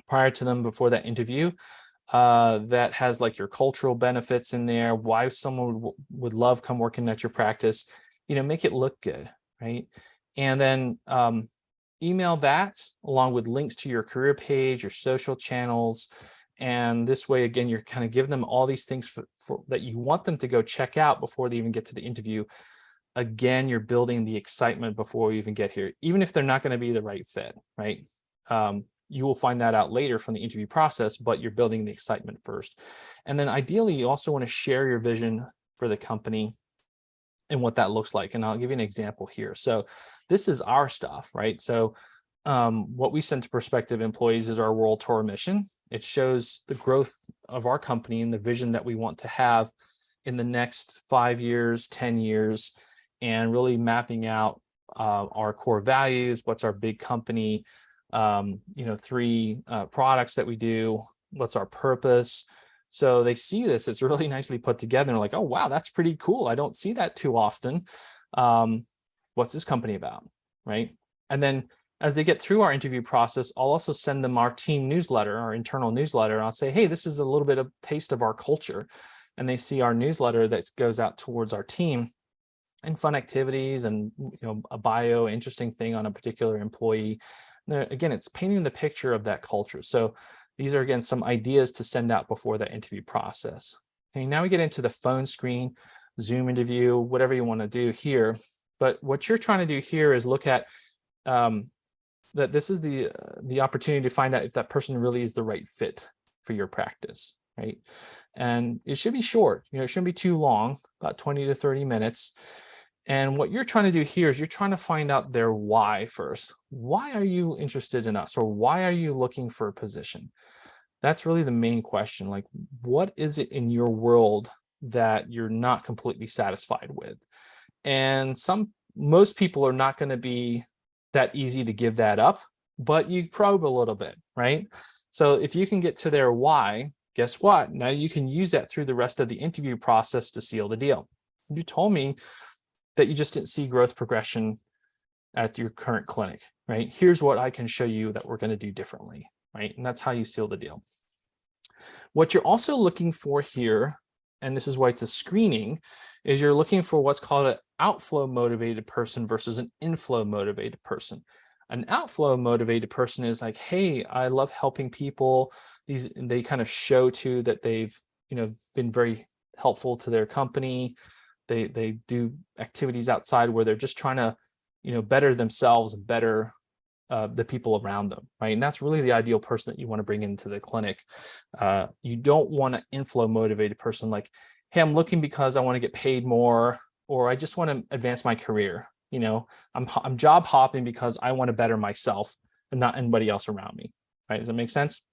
Speaker 1: prior to them before that interview, that has like your cultural benefits in there, why someone would love come working at your practice, make it look good, right? And then email that along with links to your career page, your social channels. And this way, again, you're kind of giving them all these things that you want them to go check out before they even get to the interview. Again, you're building the excitement before we even get here, even if they're not going to be the right fit, right? You will find that out later from the interview process, but you're building the excitement first. And then ideally, you also want to share your vision for the company and what that looks like. And I'll give you an example here. So this is our stuff, right? So what we send to prospective employees is our world tour mission. It shows the growth of our company and the vision that we want to have in the next 5 years, 10 years, and really mapping out our core values, what's our big company, 3 products that we do, what's our purpose. So they see this, it's really nicely put together, and like, oh wow, that's pretty cool, I don't see that too often. What's this company about, right? And then as they get through our interview process, I'll also send them our team newsletter, our internal newsletter, and I'll say, hey, this is a little bit of taste of our culture. And they see our newsletter that goes out towards our team, and fun activities, and a bio, interesting thing on a particular employee. There, again, it's painting the picture of that culture. So these are, again, some ideas to send out before that interview process. Okay, now we get into the phone screen, Zoom interview, whatever you want to do here. But what you're trying to do here is look at that this is the opportunity to find out if that person really is the right fit for your practice, right? And it should be short, it shouldn't be too long, about 20 to 30 minutes. And what you're trying to do here is you're trying to find out their why first. Why are you interested in us? Or why are you looking for a position? That's really the main question. Like, what is it in your world that you're not completely satisfied with? And most people are not going to be that easy to give that up, but you probe a little bit, right? So if you can get to their why, guess what? Now you can use that through the rest of the interview process to seal the deal. You told me that you just didn't see growth progression at your current clinic, right? Here's what I can show you that we're going to do differently, right? And that's how you seal the deal. What you're also looking for here, and this is why it's a screening, is you're looking for what's called an outflow motivated person versus an inflow motivated person. An outflow motivated person is like, hey, I love helping people. They kind of show too that they've, been very helpful to their company. They do activities outside where they're just trying to, better themselves and better the people around them, right? And that's really the ideal person that you want to bring into the clinic. You don't want an inflow motivated person like, hey, I'm looking because I want to get paid more, or I just want to advance my career. I'm job hopping because I want to better myself and not anybody else around me, right? Does that make sense?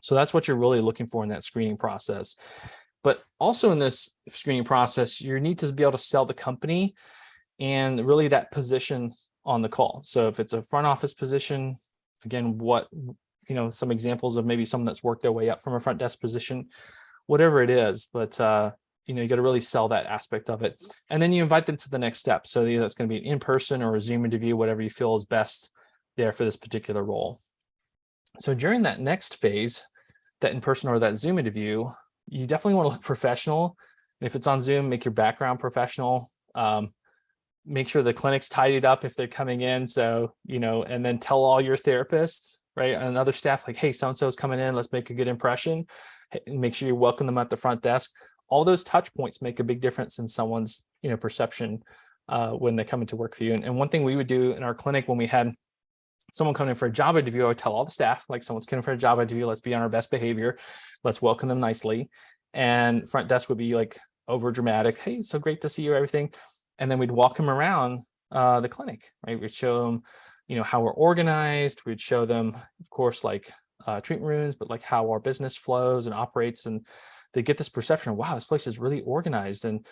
Speaker 1: So that's what you're really looking for in that screening process. But also in this screening process, you need to be able to sell the company and really that position on the call. So if it's a front office position, again, some examples of maybe someone that's worked their way up from a front desk position, whatever it is, but you got to really sell that aspect of it. And then you invite them to the next step. So that's going to be an in-person or a Zoom interview, whatever you feel is best there for this particular role. So during that next phase, that in-person or that Zoom interview, you definitely want to look professional. And if it's on Zoom, make your background professional. Make sure the clinic's tidied up if they're coming in. So, and then tell all your therapists, right, and other staff, like, hey, so-and-so is coming in, let's make a good impression. Make sure you welcome them at the front desk. All those touch points make a big difference in someone's, perception when they come into work for you. And one thing we would do in our clinic when we had someone coming in for a job interview, I would tell all the staff, like, someone's coming for a job interview, let's be on our best behavior. Let's welcome them nicely. And front desk would be like over dramatic. Hey, so great to see you, everything. And then we'd walk them around the clinic, right? We'd show them, how we're organized. We'd show them, of course, like treatment rooms, but like how our business flows and operates. And they get this perception of, wow, this place is really organized and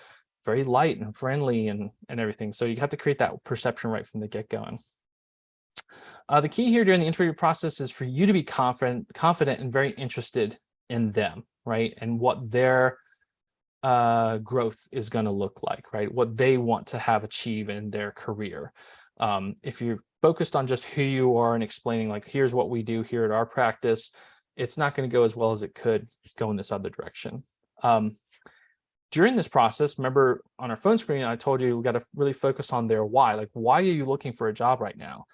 Speaker 1: very light and friendly and everything. So you have to create that perception right from the get-go. The key here during the interview process is for you to be confident and very interested in them, right? And what their growth is going to look like, right? What they want to have achieve in their career. If you're focused on just who you are and explaining, like, here's what we do here at our practice, it's not going to go as well as it could go in this other direction. During this process, remember on our phone screen, I told you we got to really focus on their why. Like, why are you looking for a job right now?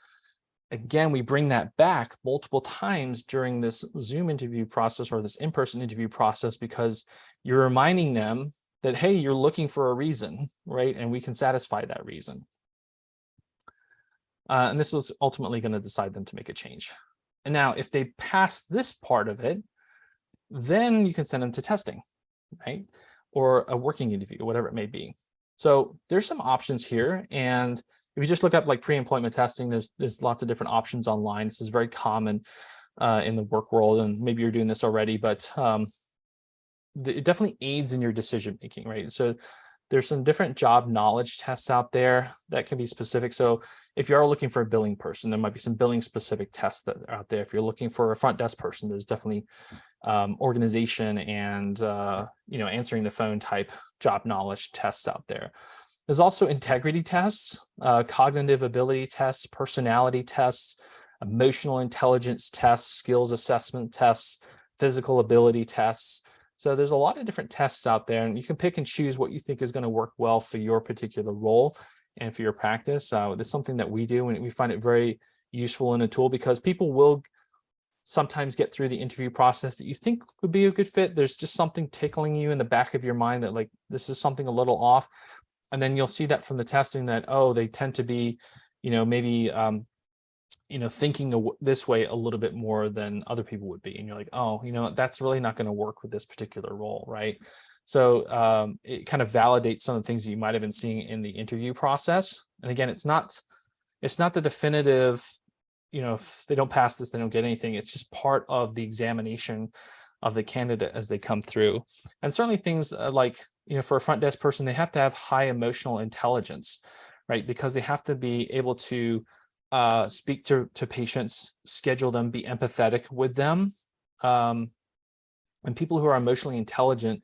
Speaker 1: Again, we bring that back multiple times during this Zoom interview process or this in-person interview process, because you're reminding them that, hey, you're looking for a reason, right? And we can satisfy that reason. And this was ultimately going to decide them to make a change. And now if they pass this part of it, then you can send them to testing, right? Or a working interview, whatever it may be. So there's some options here. And if you just look up like pre-employment testing, there's lots of different options online. This is very common in the work world, and maybe you're doing this already, but it definitely aids in your decision making, right? So there's some different job knowledge tests out there that can be specific. So if you are looking for a billing person, there might be some billing specific tests that are out there. If you're looking for a front desk person, there's definitely organization and answering the phone type job knowledge tests out there. There's also integrity tests, cognitive ability tests, personality tests, emotional intelligence tests, skills assessment tests, physical ability tests. So there's a lot of different tests out there, and you can pick and choose what you think is going to work well for your particular role and for your practice. This is something that we do, and we find it very useful in a tool, because people will sometimes get through the interview process that you think would be a good fit. There's just something tickling you in the back of your mind that, like, this is something a little off. And then you'll see that from the testing that, oh, they tend to be, maybe, thinking this way a little bit more than other people would be. And you're like, oh, that's really not going to work with this particular role, right? So it kind of validates some of the things that you might have been seeing in the interview process. And again, it's not the definitive, if they don't pass this, they don't get anything. It's just part of the examination of the candidate as they come through. And certainly things like, for a front desk person, they have to have high emotional intelligence, right? Because they have to be able to speak to patients, schedule them, be empathetic with them. And people who are emotionally intelligent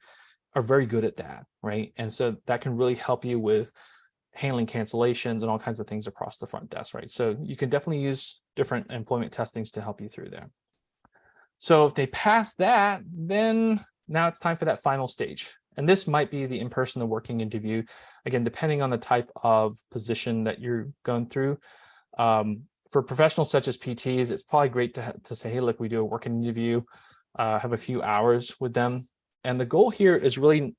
Speaker 1: are very good at that, right? And so that can really help you with, handling cancellations and all kinds of things across the front desk, right? So you can definitely use different employment testings to help you through there. So if they pass that, then now it's time for that final stage. And this might be the in-person, the working interview, again, depending on the type of position that you're going through. For professionals such as PTs, it's probably great to say, hey, look, we do a working interview, have a few hours with them. And the goal here is really,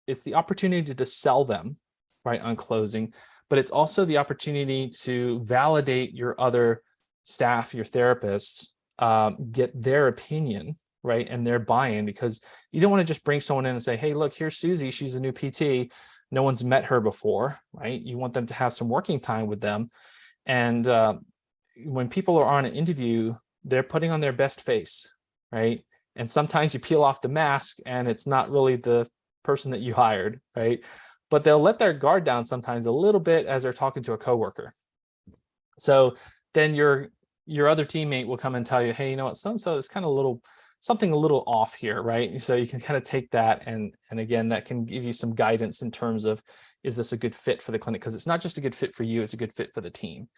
Speaker 1: it's the opportunity to sell them, right, on closing, but it's also the opportunity to validate your other staff, your therapists, get their opinion, right, and their buy-in, because you don't want to just bring someone in and say, hey, look, here's Susie, she's a new PT, no one's met her before, right? You want them to have some working time with them. And when people are on an interview, they're putting on their best face, right? And sometimes you peel off the mask and it's not really the person that you hired, right? But they'll let their guard down sometimes a little bit as they're talking to a coworker. So then your other teammate will come and tell you, hey, you know what, so-and-so is kind of something a little off here, right? So you can kind of take that, and again, that can give you some guidance in terms of, is this a good fit for the clinic? Because it's not just a good fit for you, it's a good fit for the team.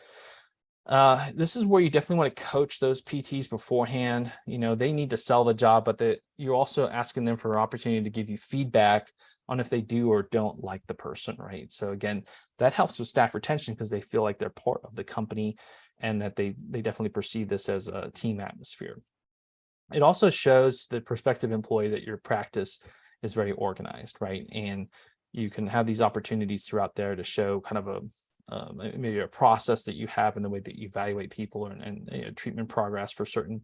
Speaker 1: This is where you definitely want to coach those PTs beforehand. They need to sell the job, but you're also asking them for an opportunity to give you feedback on if they do or don't like the person, right? So again, that helps with staff retention because they feel like they're part of the company and that they definitely perceive this as a team atmosphere. It also shows the prospective employee that your practice is very organized, right? And you can have these opportunities throughout there to show kind of maybe a process that you have in the way that you evaluate people and treatment progress for certain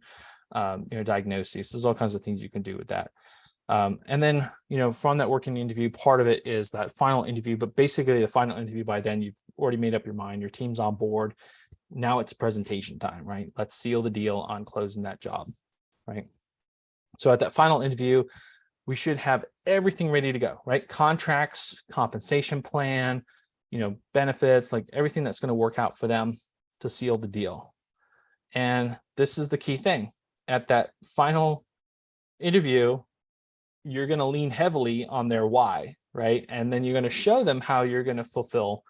Speaker 1: diagnoses. There's all kinds of things you can do with that. And then, from that working interview, part of it is that final interview, but basically the final interview, by then you've already made up your mind, your team's on board. Now it's presentation time, right? Let's seal the deal on closing that job, right? So at that final interview, we should have everything ready to go, right? Contracts, compensation plan, benefits, like everything that's going to work out for them to seal the deal. And this is the key thing. At that final interview, you're going to lean heavily on their why, right? And then you're going to show them how you're going to fulfill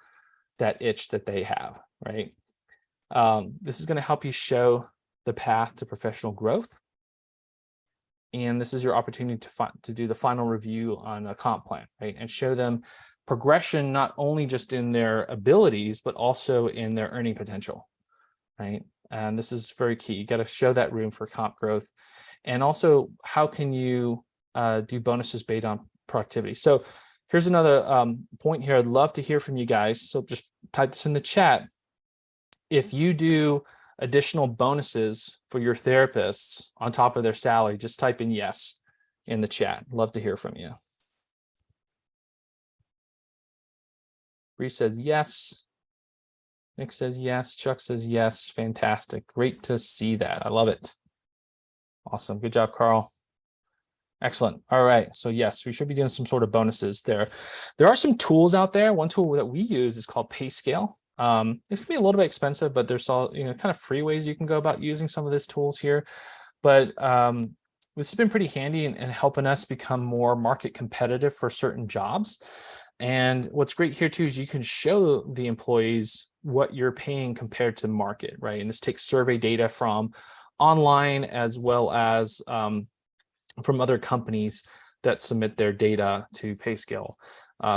Speaker 1: that itch that they have, right? This is going to help you show the path to professional growth. And this is your opportunity to do the final review on a comp plan, right? And show them progression, not only just in their abilities, but also in their earning potential, right? And this is very key. You got to show that room for comp growth. And also, how can you do bonuses based on productivity? So here's another point here. I'd love to hear from you guys. So just type this in the chat. If you do additional bonuses for your therapists on top of their salary, just type in yes in the chat. Love to hear from you. Bree says yes. Nick says yes. Chuck says yes. Fantastic. Great to see that. I love it. Awesome. Good job, Carl. Excellent. All right. So yes, we should be doing some sort of bonuses there. There are some tools out there. One tool that we use is called PayScale. It's gonna be a little bit expensive, but there's all kind of free ways you can go about using some of these tools here. But this has been pretty handy in helping us become more market competitive for certain jobs. And what's great here too is you can show the employees what you're paying compared to market, right? And this takes survey data from online as well as from other companies that submit their data to PayScale.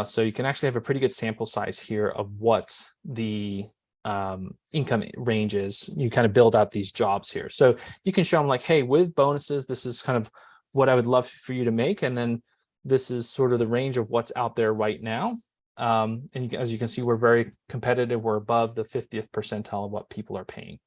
Speaker 1: So you can actually have a pretty good sample size here of what the income range is. You kind of build out these jobs here. So you can show them like, hey, with bonuses, this is kind of what I would love for you to make. And then this is sort of the range of what's out there right now. And as you can see, we're very competitive. We're above the 50th percentile of what people are paying.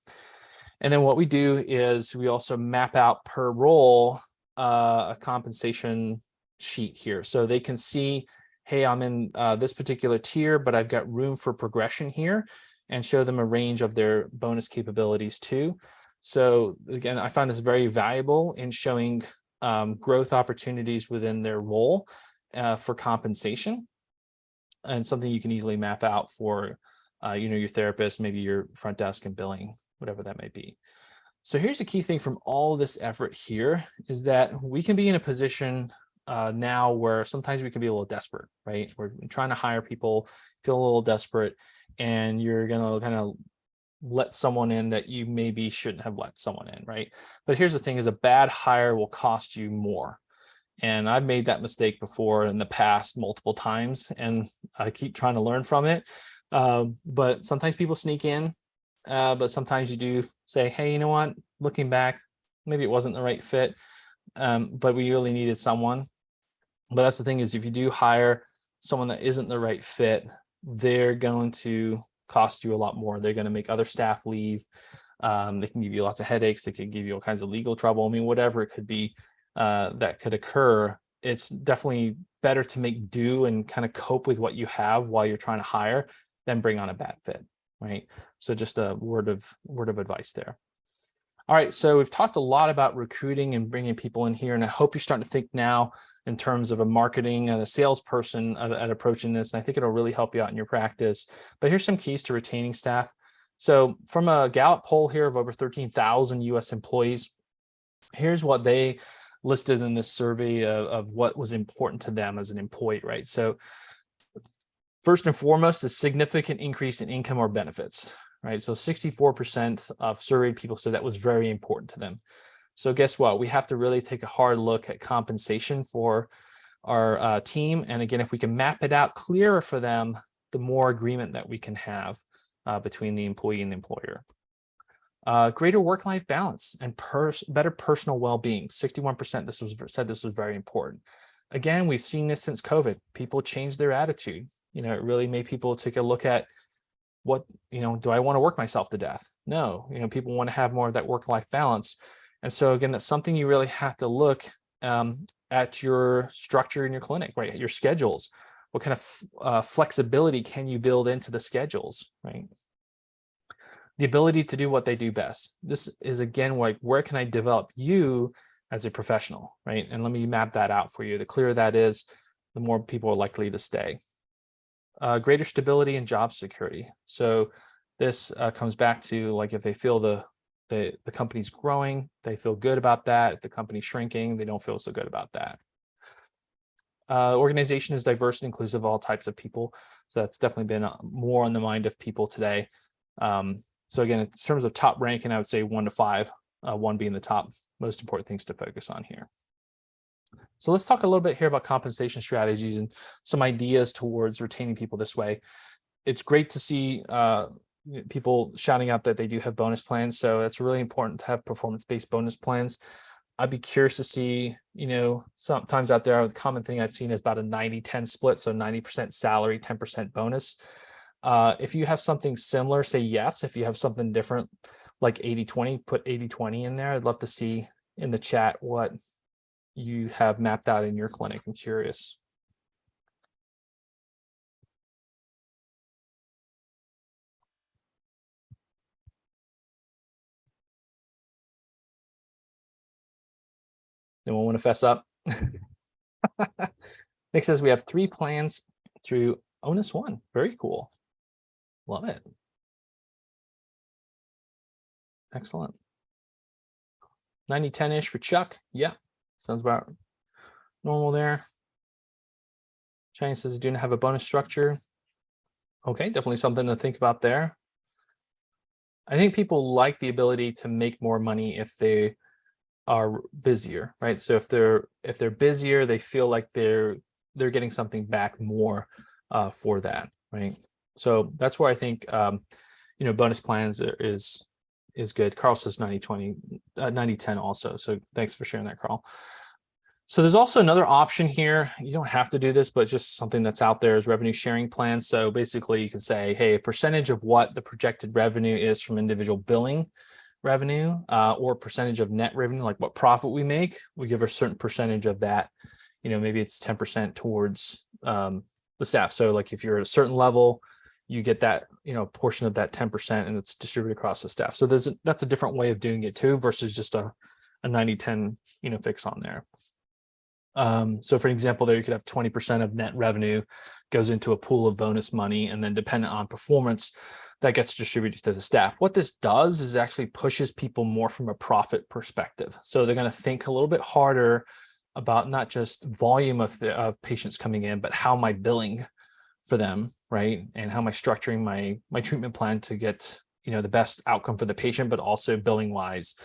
Speaker 1: And then what we do is we also map out per role a compensation sheet here. So they can see, hey, I'm in this particular tier, but I've got room for progression here, and show them a range of their bonus capabilities too. So again, I find this very valuable in showing growth opportunities within their role for compensation, and something you can easily map out for your therapist, maybe your front desk and billing, whatever that may be. So here's a key thing from all this effort here is that we can be in a position now where sometimes we can be a little desperate, right? We're trying to hire people, feel a little desperate, and you're going to kind of let someone in that you maybe shouldn't have let someone in, right? But here's the thing, is a bad hire will cost you more. And I've made that mistake before in the past multiple times, and I keep trying to learn from it. But sometimes people sneak in, but sometimes you do say, hey, you know what, looking back, maybe it wasn't the right fit, but we really needed someone. But that's the thing, is if you do hire someone that isn't the right fit, they're going to cost you a lot more. They're going to make other staff leave. They can give you lots of headaches. They could give you all kinds of legal trouble. I mean, whatever it could be that could occur. It's definitely better to make do and kind of cope with what you have while you're trying to hire than bring on a bad fit, right? So just a word of advice there. All right, so we've talked a lot about recruiting and bringing people in here, and I hope you're starting to think now in terms of a marketing and a salesperson at approaching this, and I think it'll really help you out in your practice. But here's some keys to retaining staff. So from a Gallup poll here of over 13,000 US employees, here's what they listed in this survey of what was important to them as an employee, right? So first and foremost, a significant increase in income or benefits, right? So 64% of surveyed people said that was very important to them. So guess what? We have to really take a hard look at compensation for our team. And again, if we can map it out clearer for them, the more agreement that we can have between the employee and the employer. Greater work-life balance and better personal well-being. 61% said this was very important. Again, we've seen this since COVID. People changed their attitude. It really made people take a look at what, do I want to work myself to death? No, people want to have more of that work-life balance. And so again, that's something you really have to look at your structure in your clinic, right? Your schedules. What kind of flexibility can you build into the schedules, right? The ability to do what they do best. This is, again, like, where can I develop you as a professional, right? And let me map that out for you. The clearer that is, the more people are likely to stay. Greater stability and job security. So this comes back to, like, if they feel the company's growing, they feel good about that. If the company's shrinking, they don't feel so good about that. Organization is diverse and inclusive of all types of people. So that's definitely been more on the mind of people today. So again, in terms of top ranking, I would say 1 to 5, 1 being the top most important things to focus on here. So let's talk a little bit here about compensation strategies and some ideas towards retaining people this way. It's great to see people shouting out that they do have bonus plans. So that's really important to have performance-based bonus plans. I'd be curious to see, sometimes out there, the common thing I've seen is about a 90-10 split. So 90% salary, 10% bonus. If you have something similar, say yes. If you have something different, like 80-20, put 80-20 in there. I'd love to see in the chat what you have mapped out in your clinic. I'm curious. Anyone want to fess up? Nick says we have 3 plans through Onus One. Very cool. Love it. Excellent. 90-10-ish for Chuck. Yeah, sounds about normal there. China says do not have a bonus structure. Okay, definitely something to think about there. I think people like the ability to make more money if they are busier, right? So if they're busier, they feel like they're getting something back more for that, right? So that's where I think bonus plans is good. Carl says 90-20, 90-10 also. So thanks for sharing that, Carl. So there's also another option here. You don't have to do this, but just something that's out there is revenue sharing plans. So basically you can say, hey, a percentage of what the projected revenue is from individual billing revenue or percentage of net revenue, like what profit we make, we give a certain percentage of that. Maybe it's 10% towards the staff. So like if you're at a certain level, you get that, portion of that 10% and it's distributed across the staff. So that's a different way of doing it too, versus just a 90-10, fix on there. So for example, there you could have 20% of net revenue goes into a pool of bonus money, and then dependent on performance, that gets distributed to the staff. What this does is actually pushes people more from a profit perspective. So they're going to think a little bit harder about not just volume of patients coming in, but how am I billing for them, right? And how am I structuring my treatment plan to get the best outcome for the patient, but also billing wise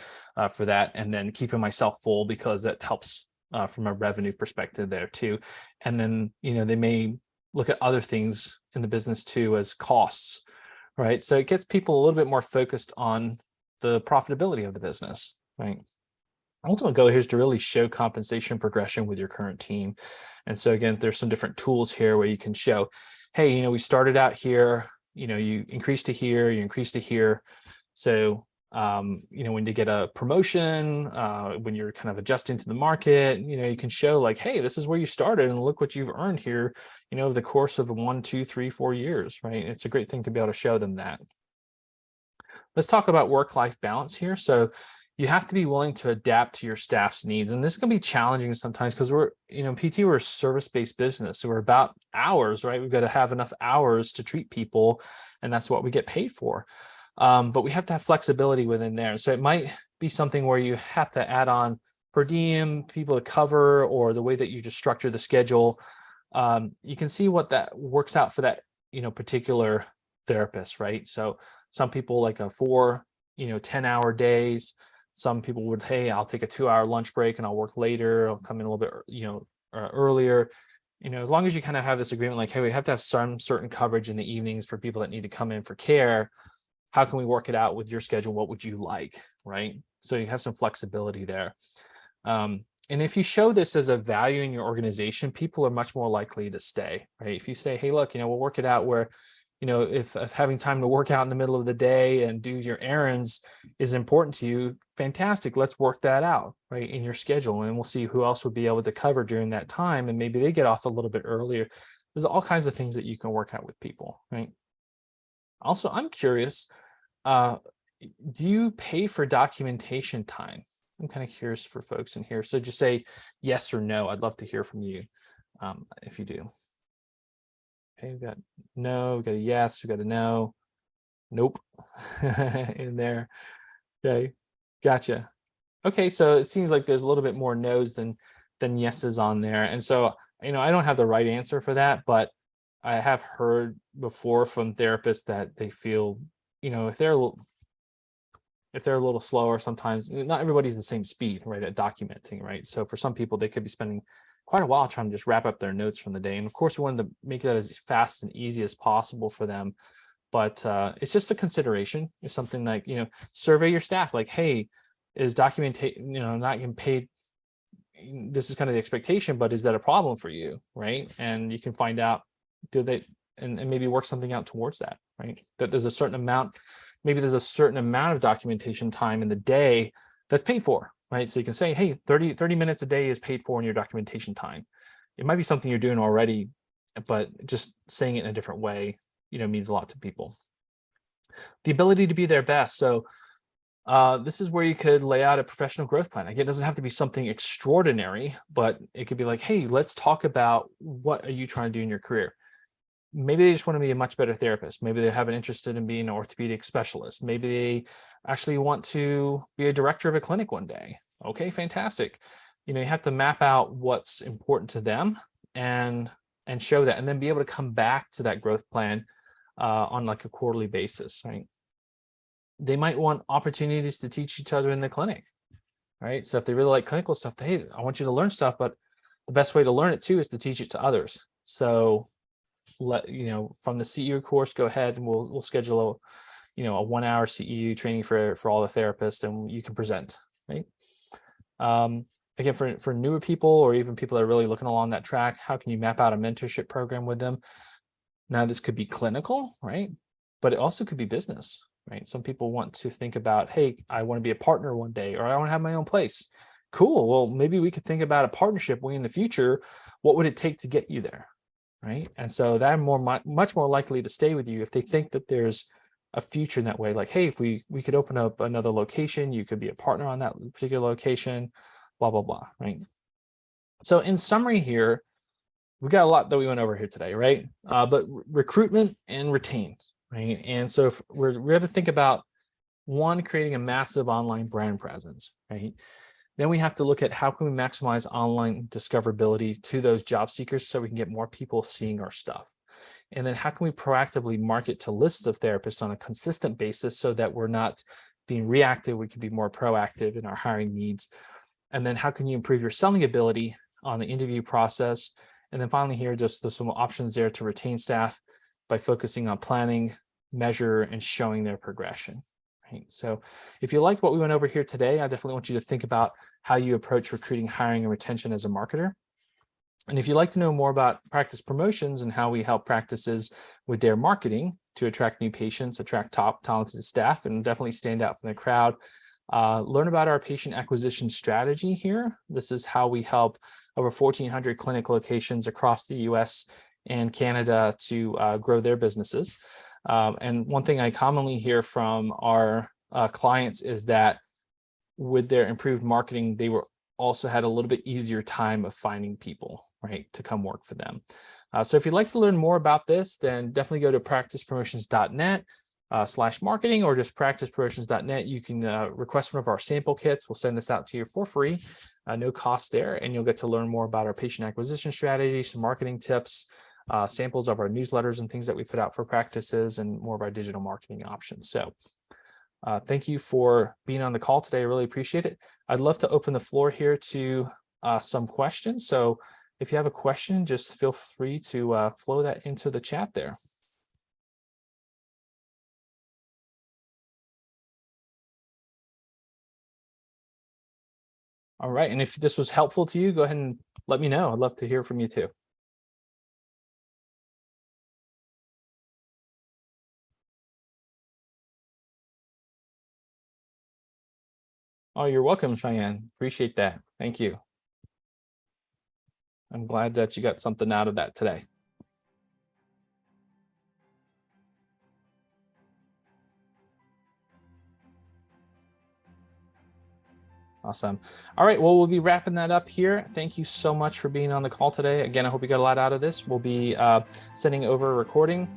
Speaker 1: for that, and then keeping myself full because that helps from a revenue perspective there too. And then they may look at other things in the business too as costs, right? So it gets people a little bit more focused on the profitability of the business, right? Ultimate goal here is to really show compensation progression with your current team. And so again, there's some different tools here where you can show, hey, we started out here, you increased to here, you increased to here. So, when you get a promotion, when you're kind of adjusting to the market, you can show like, hey, this is where you started and look what you've earned here, over the course of 1, 2, 3, 4 years, right? It's a great thing to be able to show them that. Let's talk about work-life balance here. So you have to be willing to adapt to your staff's needs. And this can be challenging sometimes because we're, PT, we're a service-based business. So we're about hours, right? We've got to have enough hours to treat people, and that's what we get paid for. But we have to have flexibility within there. So it might be something where you have to add on per diem, people to cover, or the way that you just structure the schedule. You can see what that works out for that, particular therapist, right? So some people like a 4, 10-hour days. Some people would, hey, I'll take a 2-hour lunch break and I'll work later. I'll come in a little bit, earlier. As long as you kind of have this agreement, like, hey, we have to have some certain coverage in the evenings for people that need to come in for care. How can we work it out with your schedule? What would you like, right? So you have some flexibility there. And if you show this as a value in your organization, people are much more likely to stay, right? If you say, hey, look, we'll work it out where if having time to work out in the middle of the day and do your errands is important to you, fantastic. Let's work that out, right, in your schedule. And we'll see who else would be able to cover during that time. And maybe they get off a little bit earlier. There's all kinds of things that you can work out with people, right? Also, I'm curious, do you pay for documentation time? I'm kind of curious for folks in here. So just say yes or no. I'd love to hear from you if you do. Okay, we got no, we got a yes, we got a no, nope in there. Okay, gotcha. Okay, so it seems like there's a little bit more no's than yeses on there. And so, I don't have the right answer for that, but I have heard before from therapists that they feel, if they're a little slower, sometimes not everybody's the same speed, right, at documenting, right? So for some people, they could be spending quite a while trying to just wrap up their notes from the day. And of course, we wanted to make that as fast and easy as possible for them. But it's just a consideration. It's something like, survey your staff, like, hey, is documentation, not getting paid? This is kind of the expectation, but is that a problem for you, right? And you can find out, do they, and maybe work something out towards that, right? That there's a certain amount, maybe there's a certain amount of documentation time in the day that's paid for, right? So you can say, hey, 30 minutes a day is paid for in your documentation time. It might be something you're doing already, but just saying it in a different way, means a lot to people. The ability to be their best. So this is where you could lay out a professional growth plan. Again, it doesn't have to be something extraordinary, but it could be like, hey, let's talk about what are you trying to do in your career? Maybe they just want to be a much better therapist. Maybe they have an interest in being an orthopedic specialist. Maybe they actually want to be a director of a clinic one day. Okay, fantastic. You have to map out what's important to them and show that, and then be able to come back to that growth plan on like a quarterly basis, right? They might want opportunities to teach each other in the clinic, right? So if they really like clinical stuff, hey, I want you to learn stuff, but the best way to learn it too is to teach it to others. So from the CEU course, go ahead and we'll schedule a 1-hour CEU training for all the therapists, and you can present, right? Again, for newer people or even people that are really looking along that track, how can you map out a mentorship program with them? Now, this could be clinical, right? But it also could be business, right? Some people want to think about, hey, I want to be a partner one day, or I want to have my own place. Cool. Well, maybe we could think about a partnership way in the future. What would it take to get you there? Right. And so they're much more likely to stay with you if they think that there's a future in that way. Like, hey, if we could open up another location, you could be a partner on that particular location, blah, blah, blah. Right. So in summary here, we got a lot that we went over here today, right? But recruitment and retain, right? And so if we have to think about one, creating a massive online brand presence, right? Then we have to look at how can we maximize online discoverability to those job seekers so we can get more people seeing our stuff. And then how can we proactively market to lists of therapists on a consistent basis so that we're not being reactive, we can be more proactive in our hiring needs. And then how can you improve your selling ability on the interview process? And then finally here, just there's some options there to retain staff by focusing on planning, measure, and showing their progression. Right? So if you liked what we went over here today, I definitely want you to think about how you approach recruiting, hiring, and retention as a marketer. And if you'd like to know more about Practice Promotions and how we help practices with their marketing to attract new patients, attract top talented staff, and definitely stand out from the crowd, learn about our patient acquisition strategy here. This is how we help over 1,400 clinic locations across the US and Canada to grow their businesses. And one thing I commonly hear from our clients is that with their improved marketing, they were also had a little bit easier time of finding people, right, to come work for them. So if you'd like to learn more about this, then definitely go to practicepromotions.net/marketing or just practicepromotions.net. You can request one of our sample kits. We'll send this out to you for free, no cost there, and you'll get to learn more about our patient acquisition strategy, some marketing tips, samples of our newsletters and things that we put out for practices, and more of our digital marketing options. So thank you for being on the call today. I really appreciate it. I'd love to open the floor here to some questions. So if you have a question, just feel free to flow that into the chat there. All right. And if this was helpful to you, go ahead and let me know. I'd love to hear from you too. Oh, you're welcome, Cheyenne. Appreciate that. Thank you. I'm glad that you got something out of that today. Awesome. All right. Well, we'll be wrapping that up here. Thank you so much for being on the call today. Again, I hope you got a lot out of this. We'll be sending over a recording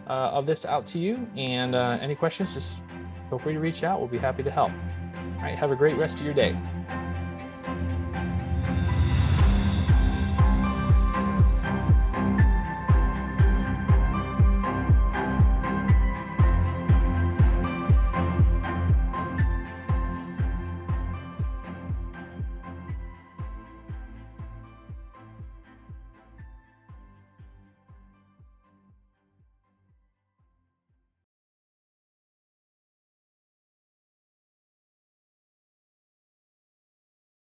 Speaker 1: of this out to you. And any questions, just feel free to reach out. We'll be happy to help. All right. Have a great rest of your day.